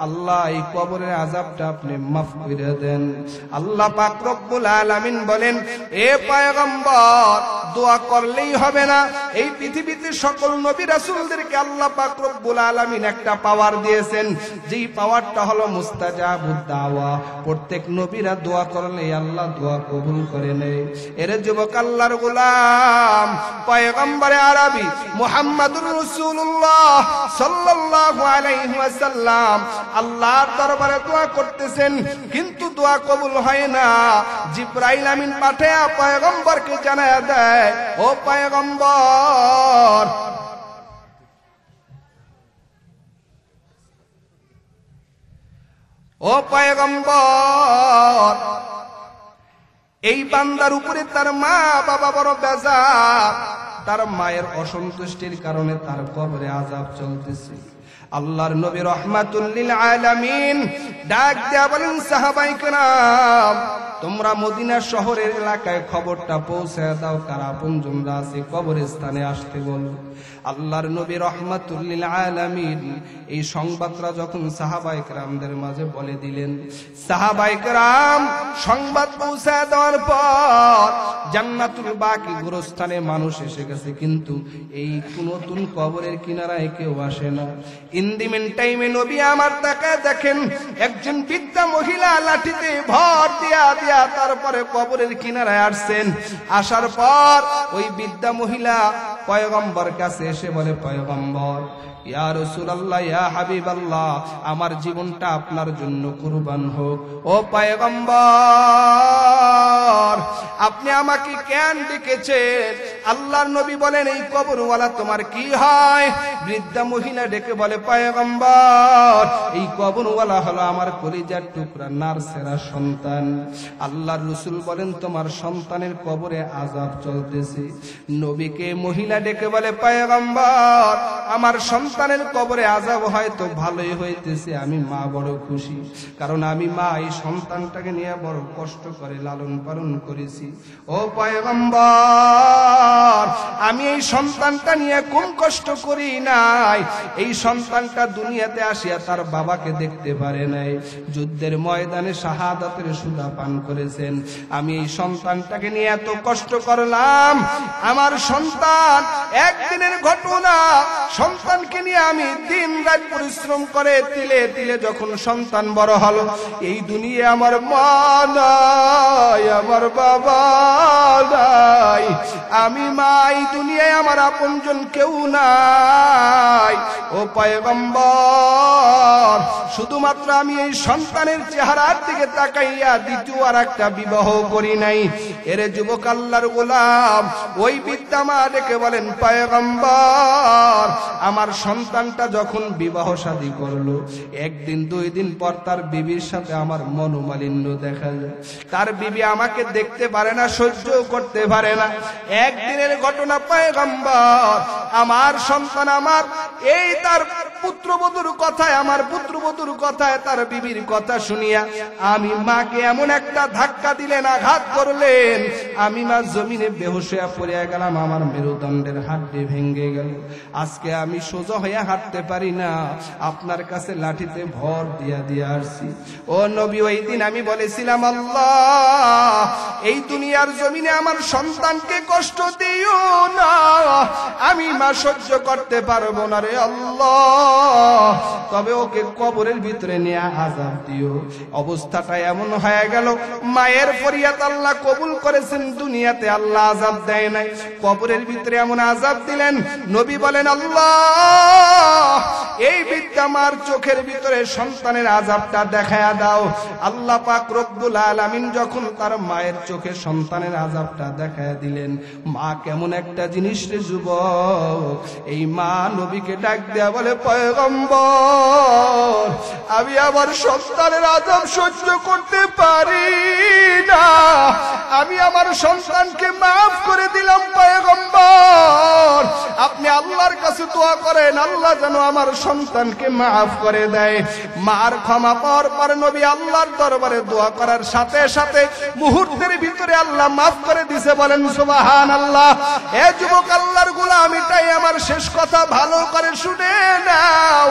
আল্লাহ এই কবরের আযাবটা আপনি মাফ করে দেন। আল্লাহ পাক রব্বুল আলামিন বলেন, এ পয়গম্বর দোয়া করলেই হবে না, এই পৃথিবীতে সকল নবী রাসূলদেরকে আল্লাহ পাক রব্বুল আলামিন একটা পাওয়ার দিয়েছেন, যেই পাওয়ারটা হলো মুস্তাজাবুদ দাওয়া। প্রত্যেক নবীরা দোয়া করলে আল্লাহ দোয়া কবুল করে নেয়। এর যুবক আল্লাহর গোলাম পয়গম্বরে আরবি মুহাম্মদুর রাসূলুল্লাহ সাল্লাল্লাহু আলাইহি ওয়াসাল্লাম আল্লাহর দরবারে দোয়া করতেছেন, কিন্তু দোয়া কবুল হয় না। জিবরাইল আমিন পাঠায়া পয়গম্বরকে জানায়া দেয়, ও পয়গম্বর, ও পয়গম্বর, এই বান্দার উপরে তার মা বাবা বড় বেজার, তার মায়ের অসন্তুষ্টির কারণে তার কবরে আযাব চলতেছে। আল্লাহর নবী রাহমাতুল লিল আলামিন ডাক দেয়া বলেন, সাহাবায়ে কেরাম তোমরা মদিনা শহরের এলাকায় খবরটা পৌঁছে দাও, কার আপনজনরা আছে কবরস্থানে আসতে বলো। আল্লাহর নবী রাহমাতুল লিল আলামিন এই সংবাদটা যখন সাহাবায়ে কেরামদের মাঝে বলে দিলেন, সাহাবায়ে কেরাম সংবাদ পৌঁছে দেওয়ার পর জান্নাতুল বাকি গোরস্থানে মানুষ এসে গেছে, কিন্তু এই নতুন কবরের কিনারায় কেউ আসে না। ইন দি মিন টাইমে নবী আমার তাকায় দেখেন একজন বৃদ্ধা মহিলা লাঠিতে ভর দিয়া দিয়া তারপরে কবরের কিনারায় আসছেন। আসার পর ওই বৃদ্ধা মহিলা পয়গম্বর কাছে এসে বলে, পয়গম্বর, ইয়া রাসূলুল্লাহ, ইয়া হাবিবাল্লাহ, আমার জীবনটা আপনার জন্য কুরবান হোক। ও পয়গম্বর, আপনি আমাকে কেন ডেকেছেন? আল্লাহর নবী বলেন, এই কবরওয়ালা তোমার কি হয়? বৃদ্ধা মহিলা ডেকে বলে, পয়গম্বর, এই কবরওয়ালা হলো আমার কলিজার টুকরা নার্সেরা সন্তান। আল্লাহর রাসূল বলেন, তোমার সন্তানের কবরে আযাব চলতেছে। নবীকে মহিলা ডেকে বলে, পয়গম্বর, আমার সন্তানের কবরে আযাব হয়তো ভালোই হইতেছে, আমি মা বড় খুশি, কারণ আমি মা এই সন্তানটাকে নিয়ে বড় কষ্ট করে লালন পালন করেছি। ও পয়গম্বর, আমি এই সন্তানটা নিয়ে কোন কষ্ট করি নাই, এই সন্তানটা দুনিয়াতে আসিয়া তার বাবাকে দেখতে পারে নাই, যুদ্ধের ময়দানে শাহাদাতের সুধা পান করেছেন। আমি এই সন্তানটাকে নিয়ে এত কষ্ট করলাম, আমার সন্তান একদিনের ঘটনা, সন্তানকে নিয়ে আমি দিন রাত পরিশ্রম করে তিলে তিলে যখন সন্তান বড় হলো, এই দুনিয়া আমার মা নাই, আমার বাবা নাই, আমি মা, এই দুনিয়ায় আমার আপনজন কেউ নাই। ও পয়গম্বর, শুধুমাত্র আমি এই সন্তানের চেহারার দিকে তাকাইয়া দ্বিতীয় আর একটা বিবাহ করি নাই। এর যুবক আল্লাহর গোলাম ওই বৃদ্ধা মা ডেকে বলেন, পয়গম্বর, আমার সন্তানটা যখন বিবাহ শাদী করলো, একদিন দুই দিন পর তার বিবির সাথে আমার মনোমালিন্য দেখা যায়। তার বিবি আমাকে দেখতে পারে না, সহ্য করতে পারে না। একদিনের ঘটনা পয়গম্বর, আমার সন্তান আমার এই তার পুত্রবধূর কথায়, আমার পুত্রবধূর কথায় তার বিবির কথা শুনিয়া আমি মাকে এমন একটা ধাক্কা দিলেন, আঘাত করলেন, আমি মা জমিনে বেহুশ হয়ে পড়ে গেলাম, আমার মেরুদণ্ডের হাড়টি ভেঙে গেল। আজকে আমি সোজা হয়ে হাঁটতে পারি না, আপনার কাছে লাঠিতে ভর দিয়া দিয়ে আসছি। ও নবী, ওই দিন আমি বলেছিলাম, আল্লাহ এই দুনিয়ার জমিনে আমার সন্তানকে কষ্ট দিও না, আমি মা সহ্য করতে পারবো না রে আল্লাহ, তবে ওকে কবরের ভিতরে নিয়ে আযাব দিও। অবস্থাটা এমন হয়ে গেল, মায়ের ফরিয়াদ আল্লাহ কবুল করেছেন, দুনিয়াতে আল্লাহ আযাব দেয় নাই, কবরের ভিতরে এমন আযাব দিলেন। নবী বলেন, আল্লাহ এই বৃদ্ধা মার চোখের ভিতরে সন্তানের আযাবটা দেখায়া দাও। আল্লাহ পাক রব্বুল আলামিন যখন তার মায়ের চোখে সন্তানের আযাবটা দেখায়া দিলেন, মা কেমন একটা জিনিস রে যুবক, এই মা নবীকে ডাক দেয়া বলে, পয়গম্বর, আমি আমার সন্তানের আযাব সহ্য করতে পারি না, আমি আমার সন্তানকে মাফ করে দিলাম পয়গম্বর। আপনি আল্লাহর কাছে দোয়া করেন আল্লাহ যেন আমার সন্তানকে মাফ করে দেয়। মার ক্ষমা পাওয়ার পর নবী আল্লাহর দরবারে দোয়া করার সাথে সাথে মুহূর্তের ভিতরে আল্লাহ মাফ করে দিছে। বলেন সুবহানাল্লাহ। এ যুবক আল্লাহর গোলাম, এটাই আমার শেষ কথা, ভালো করে শুনে নাও।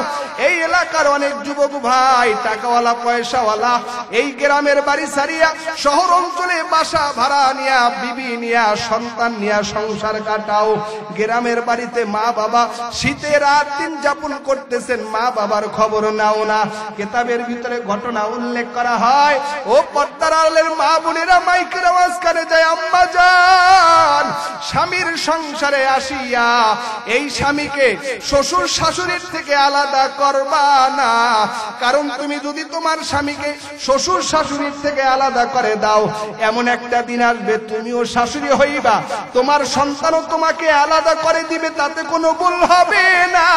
এই এলাকার অনেক যুবক ভাই টাকাওয়ালা পয়সাওয়ালা এই গ্রামের বাড়ি ছাড়িয়া শহর অঞ্চলে বাসা ভাড়া নিয়া বিবি নিয়া সন্তান নিয়া সংসার কাটাও। গ্রামের বাড়িতে মা বাবা শীতে রাত দিন যাপন করতেছেন, মা বাবার খবর নাও না। কিতাবের ভিতরে ঘটনা উল্লেখ করা হয়, ও পর্দার আড়ালের মা বোনেরা মাইকের আওয়াজ করে যায়, আম্মা জান স্বামীর সংসারে আসিয়া এই স্বামীকে শ্বশুর শাশুড়ির থেকে আলাদা করবা না। কারণ তুমি যদি তোমার স্বামীকে শ্বশুর শাশুড়ির থেকে আলাদা করে দাও, এমন একটা দিন আসবে তুমিও শাশুড়ি হইবা, তোমার সন্তানও তোমাকে আলাদা করে দিবে, তাতে কোনো ভুল হবে না।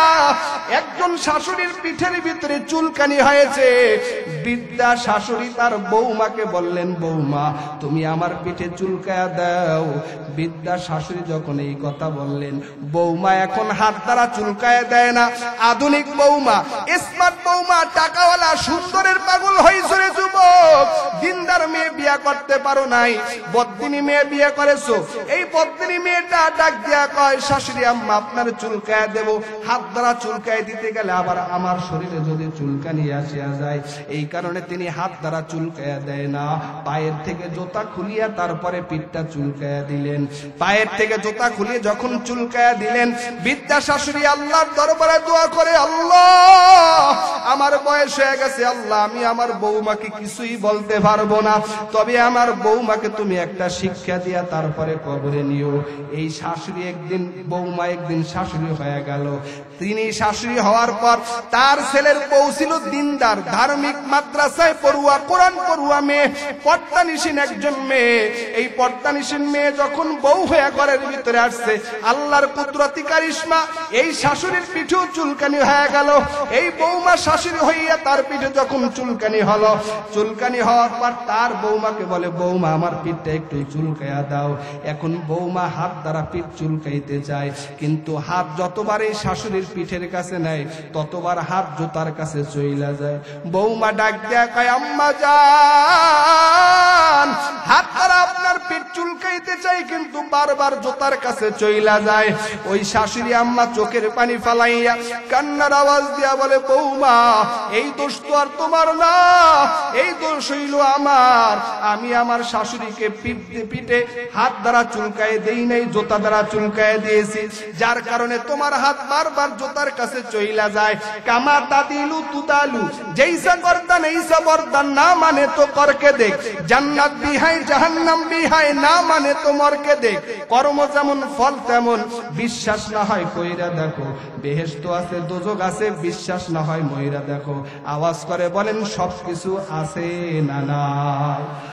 একজন শাশুড়ির পিঠের ভিতরে চুলকানি হয়েছে। বৃদ্ধা শাশুড়ি তার বৌমাকে বললেন, বৌমা তুমি আমার পিঠে চুলকায়া দাও। বৃদ্ধা শাশুড়ি যখন এই কথা বললেন, বৌমা এখন হাত দ্বারা চুলকায়া দেয় না। আধুনিক বৌমা, স্মার্ট বৌমা, টাকাওয়ালা সুন্দরের পাগল হয়েছে রে যুবক। দিনদার মেয়ে বিয়া করতে পারো নাই, বদ্দিনী মেয়ে বিয়ে করেছো। এই বদ্দিনী মেয়েটা ডাক দিয়া কয়, শাশুড়ি আম্মা আপনার চুলকায়া দেব। হাত দ্বারা চুলকায় দিতে গেলে আবার আমার শরীরে যদি চুলকানি আসিয়া যায়, এই কারণে তিনি হাত দ্বারা চুলকায়া দেয় না। পায়ের থেকে জুতা খুলিয়া তারপরে পিঠটা চুলকায়া দিলেন। পায়ের থেকে জুতা খুলিয়ে যখন চুলকায়া দিলেন, বৃদ্ধা শাশুড়ি আল্লাহর দরবারে দোয়া করে, আল্লাহ আমার বয়স হয়ে গেছে, আল্লাহ আমি আমার বৌমাকে কিছুই বলতে পারবো না, তবে আমার বৌমাকে তুমি একটা শিক্ষা দিয়া তারপরে কবরে নিও। এই শাশুড়ি একদিন, বৌমা একদিন শাশুড়ি হয়ে গেল। তিনি শাশুড়ি হওয়ার পর তার ছেলের বউ ছিল দিনদার, ধার্মিক, মাদ্রাসায় পড়ুয়া, কোরআন পড়ুয়া মেয়ে, পর্দানিশীন একজন মেয়ে। এই পর্দানিশীন মেয়ে যখন বউ হয়ে ঘরের ভিতরে আসছে, আল্লাহর কুদরতি কারিশমা, এই শাশুড়ির পিঠেও চুলকানি হয়ে গেল। এই বৌমা শাশুড়ি হইয়া তার পিঠে যখন চুলকানি হলো, চুলকানি হওয়ার পর তার বৌমাকে বলে, বৌমা আমার পিঠটা একটু চুলকাইয়া দাও। এখন বৌমা হাত দ্বারা পিঠ চুলকাইতে চায়, কিন্তু হাত যতবার এই শাশুড়ির পিঠের কাছে নেয় ততবার হাত জুতার কাছে চইলা যায়। বৌমা ডাক দেয়া কয়, আম্মা জান হাত দ্বারা আপনার পিঠ চুলকাইতে চাই, কিন্তু বারবার জুতার কাছে চইলা যায়। ওই শাশুড়ি আম্মা চোখের পানি ফালাইয়া কান্নার আওয়াজ দিয়া বলে, বৌমা এই দোষ তো আর তোমার না, এই দোষ হইল আমার। আমি আমার শাশুড়িকে পিঠে হাত দ্বারা চুলকায় দেই নাই, জুতা দ্বারা চুলকায় দিয়েছি, যার কারণে তোমার হাত বারবার জুতার কাছে চইলা যায়। কামা তাদিলু তুদালু, জৈসা গর্দান এইসা বরদান, না মানে তো করকে দেখ, জান্নাত বিহাই জাহান্নাম বিহাই, না মানে তো মরকে দেখ। কর্ম যেমন ফল তেমন, বিশ্বাস না হয় কইরা দেখো, বেহেশত আছে দোজক আছে, বিশ্বাস না হয় মইরা দেখো। আওয়াজ করে বলেন সবকিছু আছে না নাই?